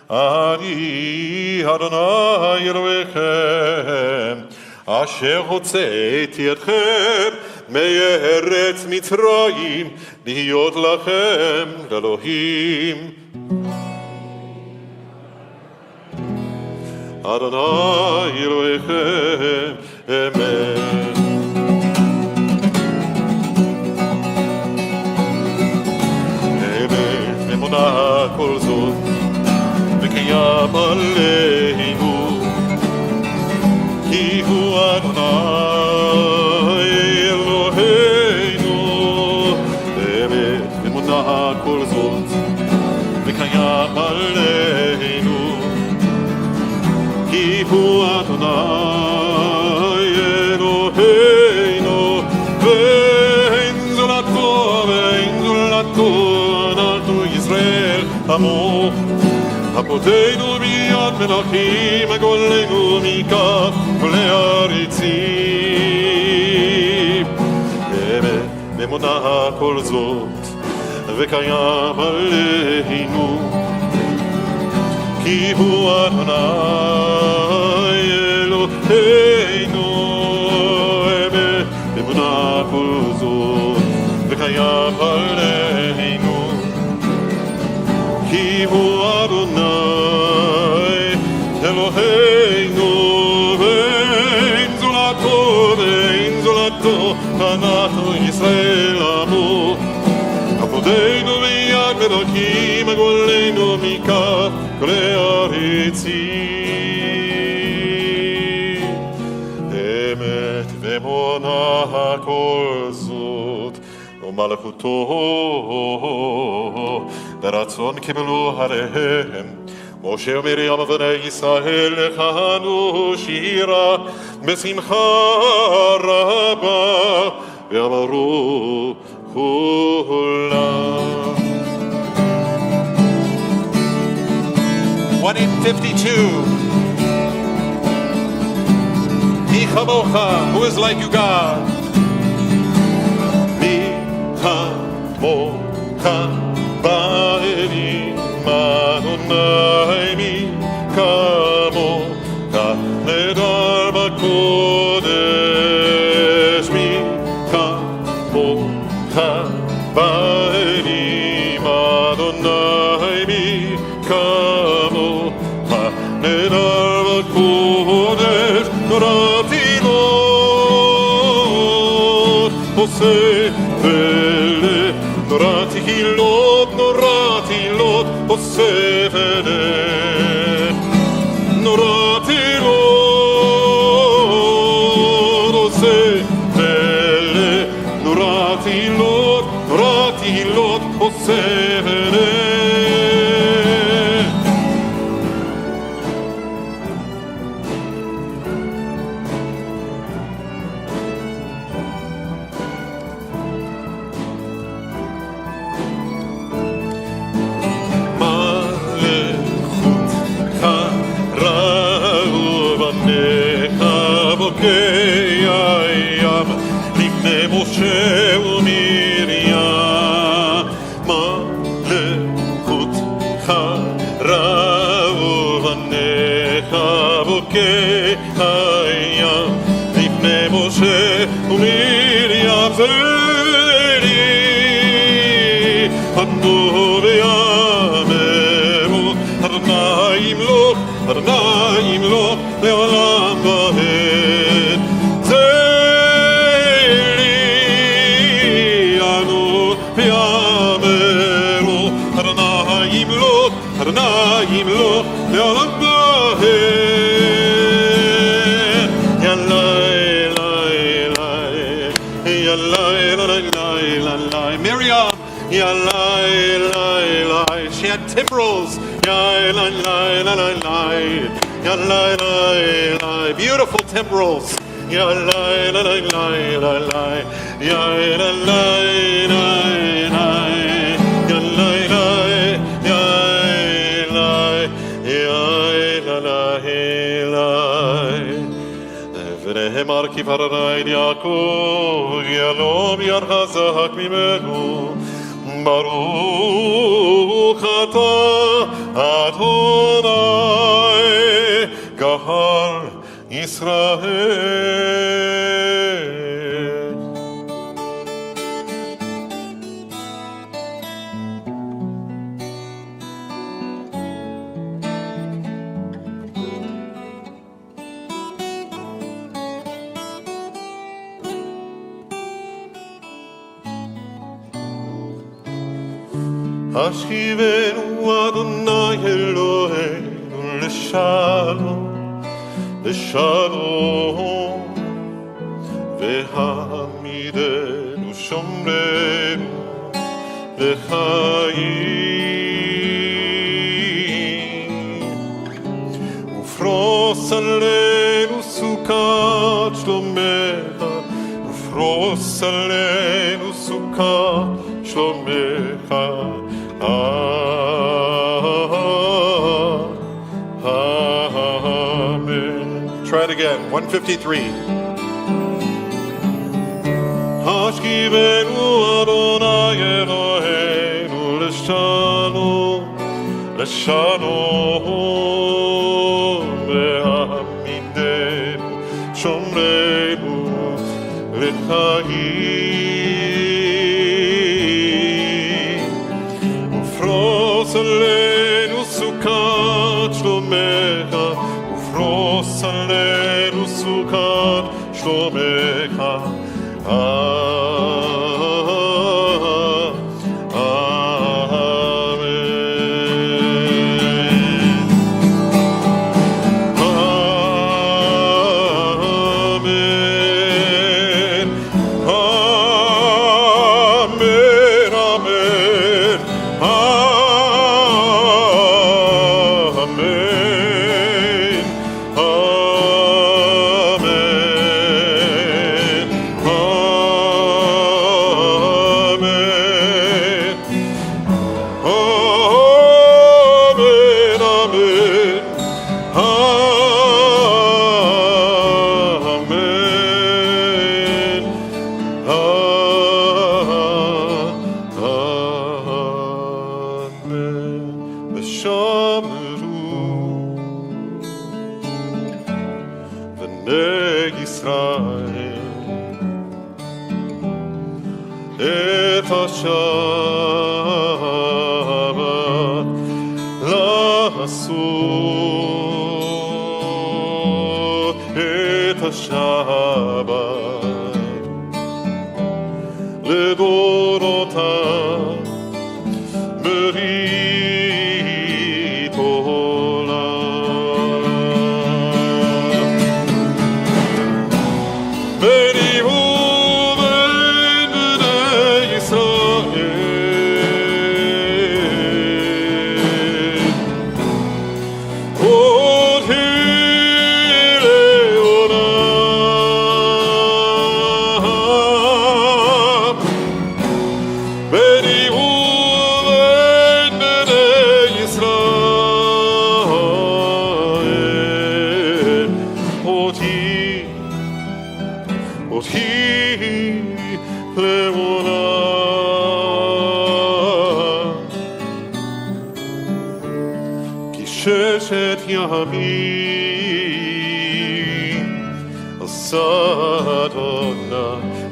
אני אדוני אלוהיכם, אשר הוצאתי אתכם מארץ מצרים, להיות לכם לאלוהים. אדוני אלוהיכם, אמן. אמת אמונה כל זאת, וקיים עלינו, כי הוא אדוני אלוהינו. אמת אמונה כל זאת, וקיים עלינו, כי הוא אדוני אלוהינו, ואין זולתו ואין זולתו, אנחנו ישראל עמו, הפותנו ביד מלכים, הגולנו מכף גולי ארצים. אמת אמונה כל זאת, וקיים עלינו, כי הוא אדוני אלוהינו. אמת אמונה כל זאת, וקיים עלינו, כי הוא אדוני אלוהינו, ואין זולתו ואין זולתו, אנחנו ישראל עמו, עבודנו ביד מלכים, הגולנו מכף גולי ארצים. אמת ואמונה כל זאת, ומלכותו ברצון קיבלו עליהם משה ומרים בני ישראל, לכהנו שירה בשמחה רבה, ואמרו כולם. 152. Mi chamocha, who is like you, God? Mi chamocha ba'elim Adonai, mi chamocha nedar b'kodesh, mi chamocha ba'elim Adonai, mi chamocha nedar b'kodesh, norati lot oseh vele, norati lot oseh vele, norati lot oseh vele, norati lot oseh vele. לפני משה ומרים, מלכותך רב ובניך בוקי הים, לפני משה ומרים זרי, עמדו ויאמרו, אדוני ימלוך, אדוני ימלוך לעולם ועד. ויאמרו, אדוני ימלוך לעולם ועד. ילאי, ילאי, ילאי, Miriam, ילאי, she had timbrels, ילאי, beautiful timbrels, ונאמר כי פרעין יעקב יהלום יד חזק ממנו ברוך אתה אדוני גאל ישראל. השיבנו אדוני אלוהינו לשלום, לשלום, והעמידנו שומרנו לחיים, ופרוס עלינו סוכת שלומך, ופרוס עלינו סוכת שלומך. Amen. Try it again. 153. Hashkivenu Adonai Eloheinu l'shalom, l'shalom, ve'amidenu shomrenu l'chayim. Ufros alenu sukat shlomecha, ufros alenu sukat shlomecha.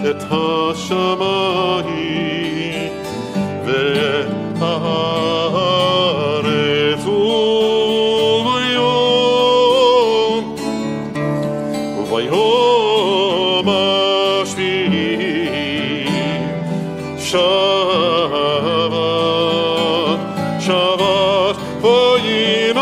את השמיים ואת הארץ וביום השביעי שבת, שבת ויהי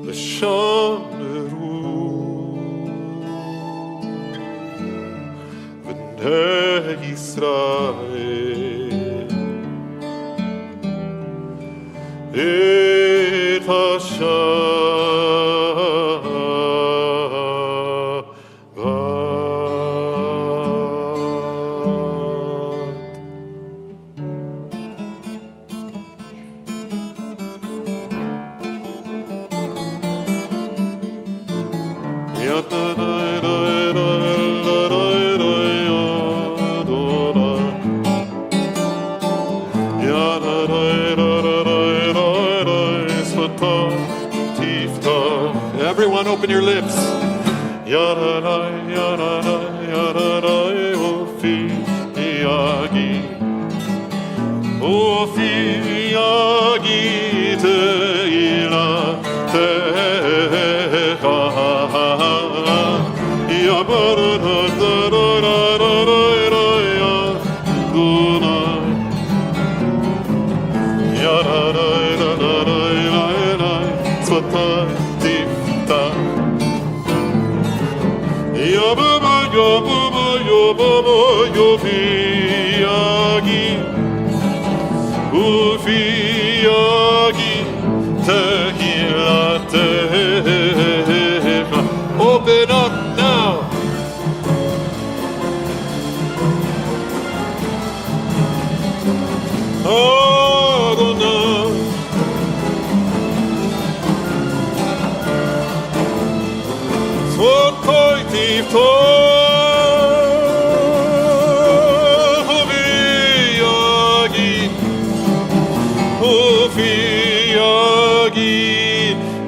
ושמרו בני ישראל את Everyone open your lips. Yadadai, yadadai, yadadai, Ofi Yagi. Ofi Yagi Teila Techa. Yabadadadadadadadadadai, Yadunai. Yadadai, yadadai, yadadai, Svatai. Yo baba yo baba yo baba yo fiyagi ufiyagi tehila teha. Open up now. Adonai Svotoi tifto Ufiyagi Ufiyagi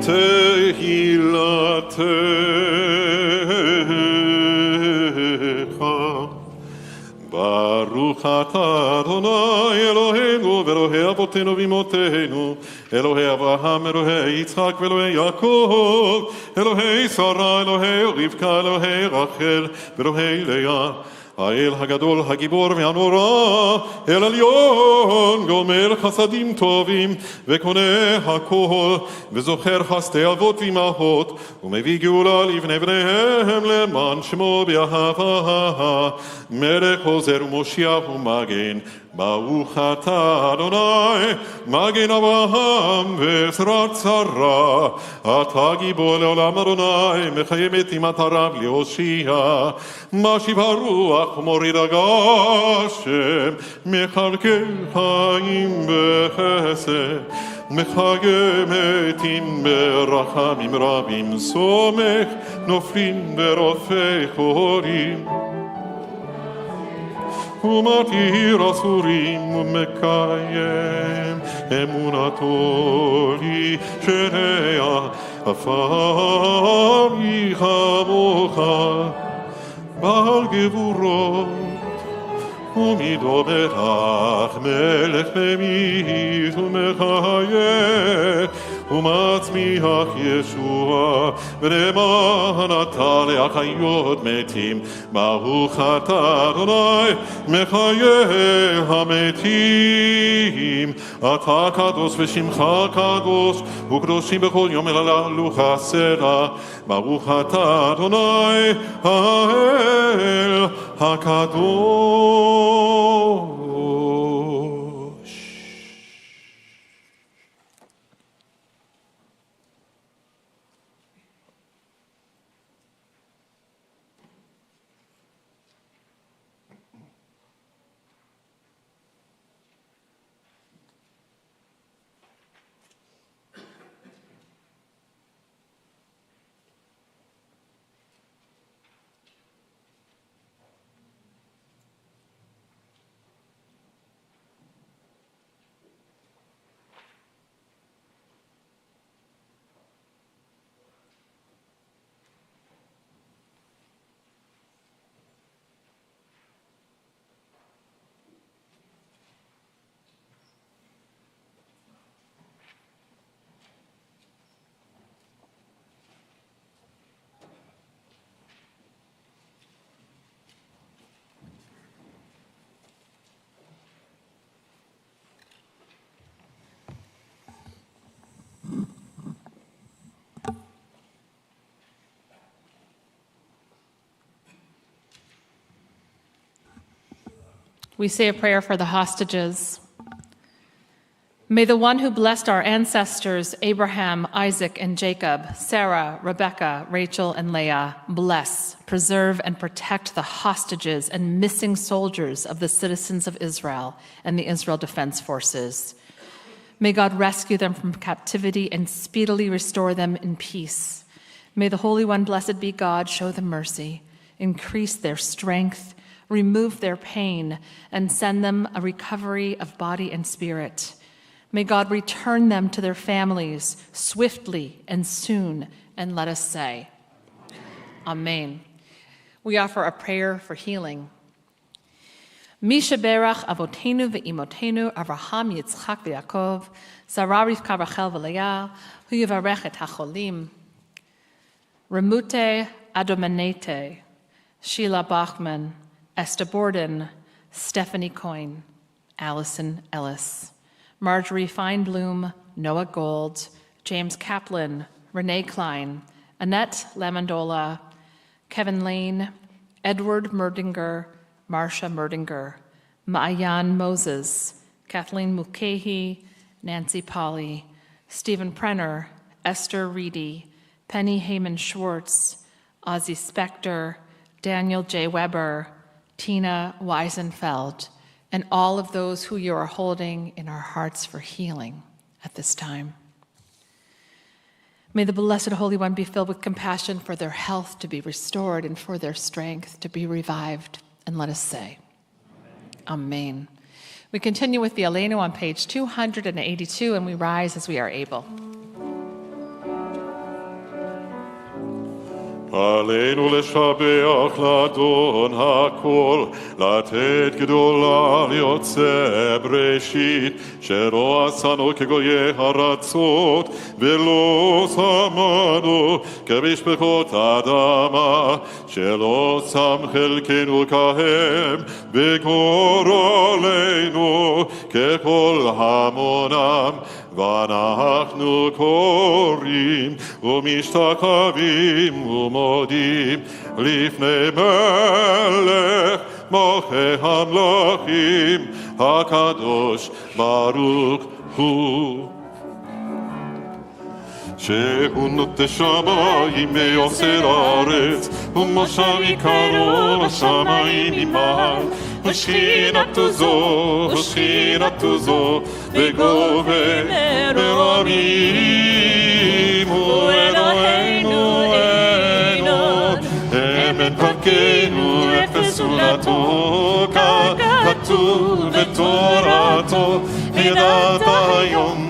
Tehilatecha Baruch atah Adonai Eloheinu v'Elohei avotenu v'imotenu Elohei Avraham, Elohei Yitzchak, Elohei Yaakov, Elohei Sarah, Elohei Rivka, Elohei Rachel, Elohei Leah, האל הגדול, הגיבור והנורא, אל עליון, גומל חסדים טובים, וקונה הכל, וזוכר חסדי אבות ואמהות, ומביא גאולה לבני בניהם למען שמו באהבה, מלך עוזר ומושיע ומגן, ברוך אתה אדוני, מגן אברהם ועזרת שרה, אתה גיבור לעולם אדוני, מחיים את אימת הרב להושיע, משיב הרוח ומוריד הגשם, מחלקי חיים בחסד, מחיה מתים ברחמים רבים, סומך נופלים ברופא חורים. ומתיר אסורים ומקיים אמונתו לשניה עפר יחמוך בעל גבורות ומדוברך מלך ממית ומחייך ומצמיח ישוע ולמען אתה להחיות מתים ברוך אתה אדוני מחיה המתים אתה קדוש ושמך קדוש וקדושים בכל יום הללו חסדה ברוך אתה אדוני האל הקדוש. We say a prayer for the hostages. May the one who blessed our ancestors, Abraham, Isaac, and Jacob, Sarah, Rebekah, Rachel, and Leah, bless, preserve, and protect the hostages and missing soldiers of the citizens of Israel and the Israel Defense Forces. May God rescue them from captivity and speedily restore them in peace. May the Holy One, blessed be God, show them mercy, increase their strength, remove their pain, and send them a recovery of body and spirit. May God return them to their families swiftly and soon, and let us say, Amen. We offer a prayer for healing. Misha berach avotenu ve'imotenu Avraham, Yitzchak ve'Yaakov, Sarah, Rivka, Rachel ve'Leah, hu yivarech et hacholim. Remute Adomanete, Sheila Bachman, Esther Borden, Stephanie Coyne, Allison Ellis, Marjorie Feinblum, Noah Gold, James Kaplan, Renee Klein, Annette Lamandola, Kevin Lane, Edward Merdinger, Marcia Merdinger, Maayan Moses, Kathleen Mulcahy, Nancy Polly, Stephen Prenner, Esther Reedy, Penny Heyman Schwartz, Ozzie Spector, Daniel J. Weber, Tina Weisenfeld, and all of those who you are holding in our hearts for healing at this time. May the Blessed Holy One be filled with compassion for their health to be restored and for their strength to be revived. And let us say, Amen. We continue with the Aleinu on page 282, and we rise as we are able. עלינו לשבח לאדון הכל, לתת גדולה ליוצא בראשית, שלא עשנו כגויי ארצות, ולא שמנו כמשפחות אדמה, שלא שם חלקנו כהם, בגורלנו ככל המונם, ואנחנו קוראים ומשתחווים ומודים לפני מלך מלכי המלכים הקדוש ברוך הוא. שהוא נוטה שמיים ויוצר ארץ, ומושב עיקרו בשמיים ממעל, ושכינתו זו וגובה ברמים, הוא אלוהינו אמת דרכנו אפס זולתו, ככתוב בתורתו, ידעת היום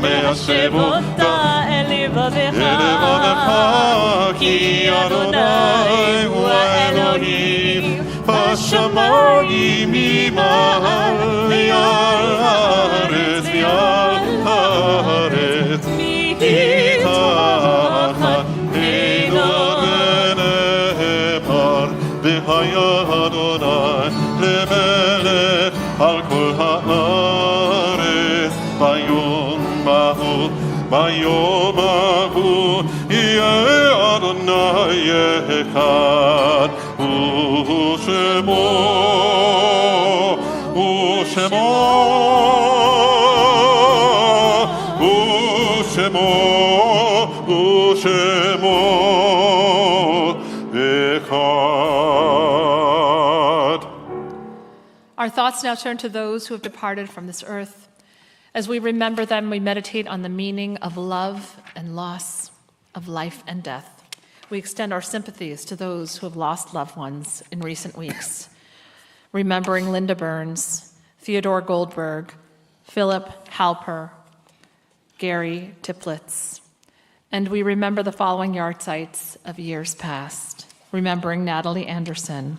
מהשב אותה אל לבבך, כי אדוני הוא האלוהים בשמיים ממעל, ועל הארץ מתחת עדות ונאמר, והיה אדוני למלך על כל הארץ, ביום ההוא יהיה אדוני אחד, ושמו אחד. Our thoughts now turn to those who have departed from this earth. As we remember them, we meditate on the meaning of love and loss, of life and death. We extend our sympathies to those who have lost loved ones in recent weeks, remembering Linda Burns, Theodore Goldberg, Philip Halper, Gary Tiplitz. And we remember the following yahrzeits of years past, remembering Natalie Anderson,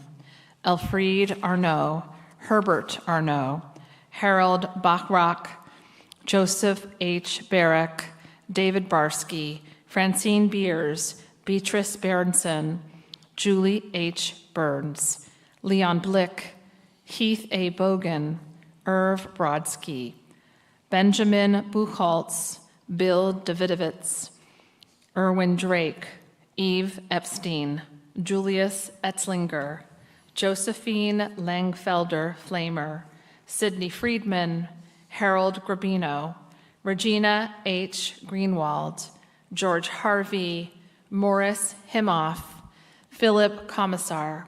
Elfriede Arnaud, Herbert Arnaud, Harold Bachrock, Joseph H. Barrick, David Barsky, Francine Beers, Beatrice Berenson, Julie H. Burns, Leon Blick, Heath A. Bogan, Irv Brodsky, Benjamin Buchholz, Bill Davidovitz, Erwin Drake, Eve Epstein, Julius Etzlinger, Josephine Langfelder Flamer, Sidney Friedman, Harold Grabino, Regina H. Greenwald, George Harvey, Morris Himoff, Philip Commissar,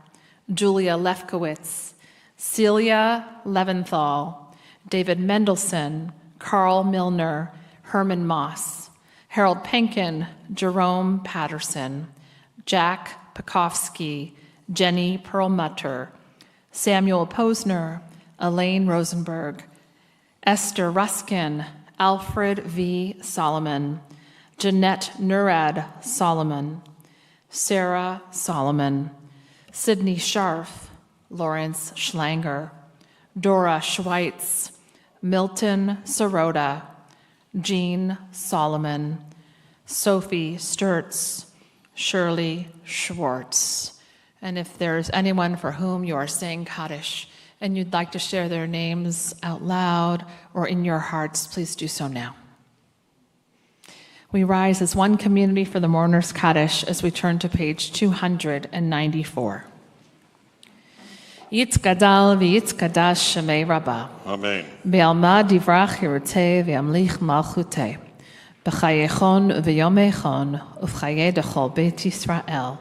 Julia Lefkowitz, Celia Leventhal, David Mendelson, Carl Milner, Herman Moss, Harold Penkin, Jerome Patterson, Jack Pekowski, Jenny Perlmutter, Samuel Posner, Elaine Rosenberg, Esther Ruskin, Alfred V. Solomon, Jeanette Nurad Solomon, Sarah Solomon, Sidney Scharf, Lawrence Schlanger, Dora Schweitz, Milton Sirota, Jean Solomon, Sophie Sturtz, Shirley Schwartz. And if there's anyone for whom you are saying Kaddish and you'd like to share their names out loud or in your hearts, please do so now. We rise as one community for the mourners' Kaddish as we turn to page 294. Yitzgadal v'yitzkadash shemei Rabbah. Amen. Be'alma divrach hirutei ve'amlich malchutei. B'chayechon v'yomechon uv'chaye dechol beit Yisrael.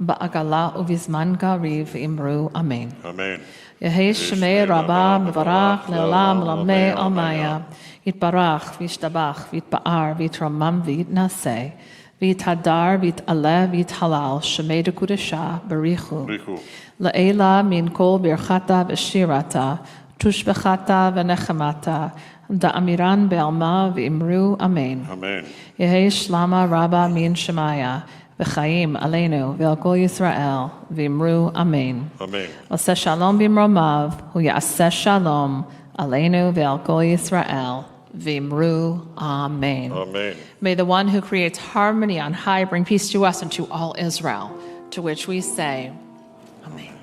Ba'agala uvizman gariv imru Amen. Amen. Yehei shemei Rabbah mevarach le'olam lamei almaya. Yitbarach v'yishtabach v'yitba'ar v'yitromam v'yitnaseh. V'yithadar v'yit'aleh v'yithalal shemei dekudesha barichu. Richu. La'ela min kol birchata v'shirata, tushbechata v'nechemata, da'amiran be'alma v'imru Amen. Amen. Yehei shlama rabba min shemaya, v'chaim aleinu v'al kol Yisrael, v'imru Amen. Amen. Oseh shalom b'imromav, hu ya'aseh shalom, aleinu v'al kol Yisrael, v'imru Amen. Amen. May the one who creates harmony on high bring peace to us and to all Israel, to which we say, Amen.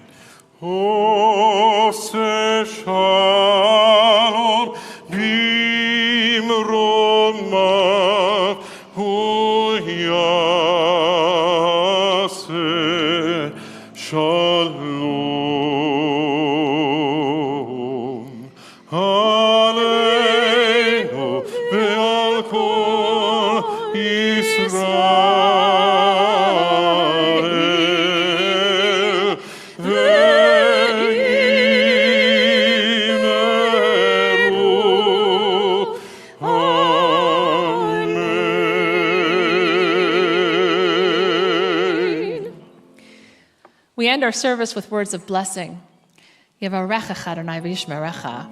Oseh shalom b'imromav hu yaseh shalom aleinu ve'al kol Yisrael. We end our service with words of blessing. Yevarechecha Adonai v'yishmerecha.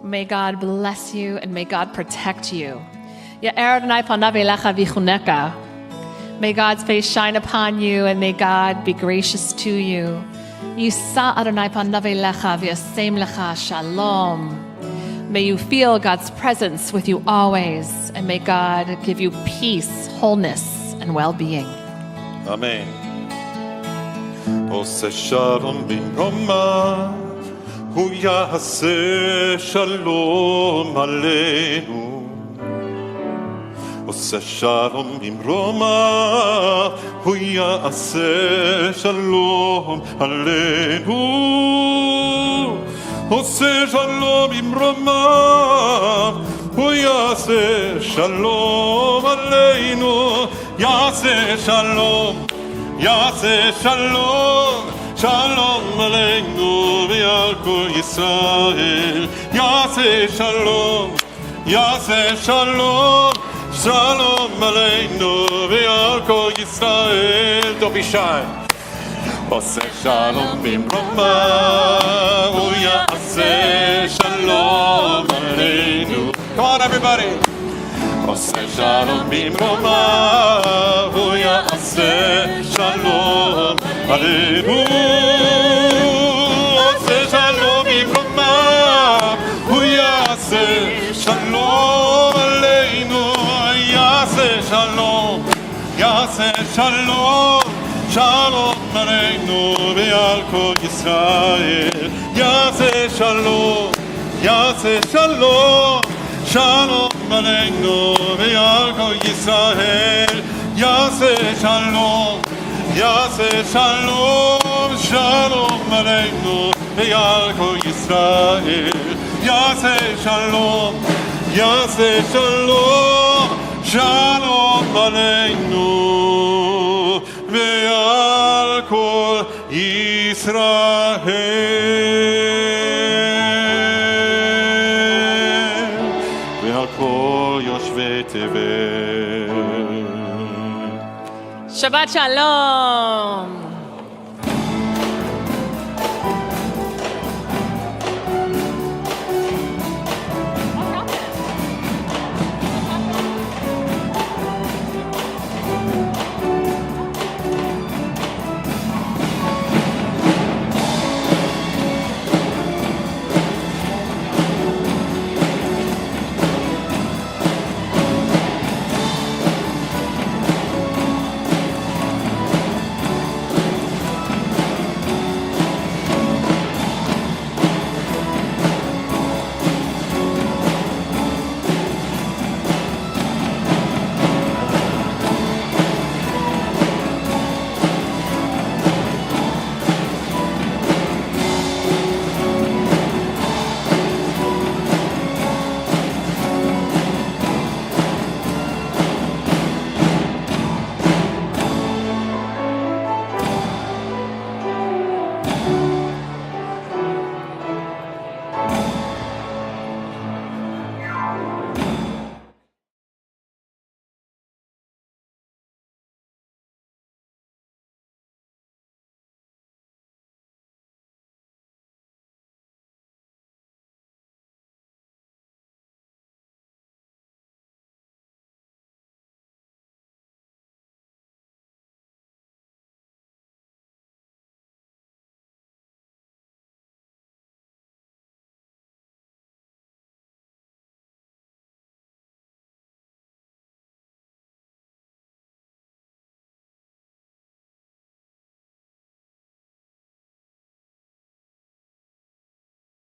May God bless you and may God protect you. Ya'er Adonai panav elecha v'chuneka. May God's face shine upon you and may God be gracious to you. Yisa Adonai panav elecha v'yasem lecha shalom. May you feel God's presence with you always and may God give you peace, wholeness, and well-being. Amen. Oseh shalom b'imromav hu yaseh shalom aleinu. Oseh shalom b'imromav hu yaseh shalom aleinu. Oseh shalom b'imromav hu yaseh shalom aleinu. Yaseh shalom. Yaseh shalom, shalom aleinu ve'al kol Yisrael. Yaseh shalom, shalom aleinu ve'al kol Yisrael. Don't be shy. Oseh shalom b'imromav hu yaseh shalom aleinu. Come on, everybody. Oseh shalom b'imromav hu yaseh shalom aleinu. Oseh shalom b'imromav hu yaseh shalom aleinu. Yaseh shalom, shalom aleinu ve'al kol Yisrael. Yaseh shalom, shalom aleinu ve'al kol Yisrael. Yaseh shalom, shalom עלינו ועל כל ישראל. יעשה שלום, יעשה שלום, שלום עלינו ועל כל ישראל ועל כל יושבי תבל. שבת שלום.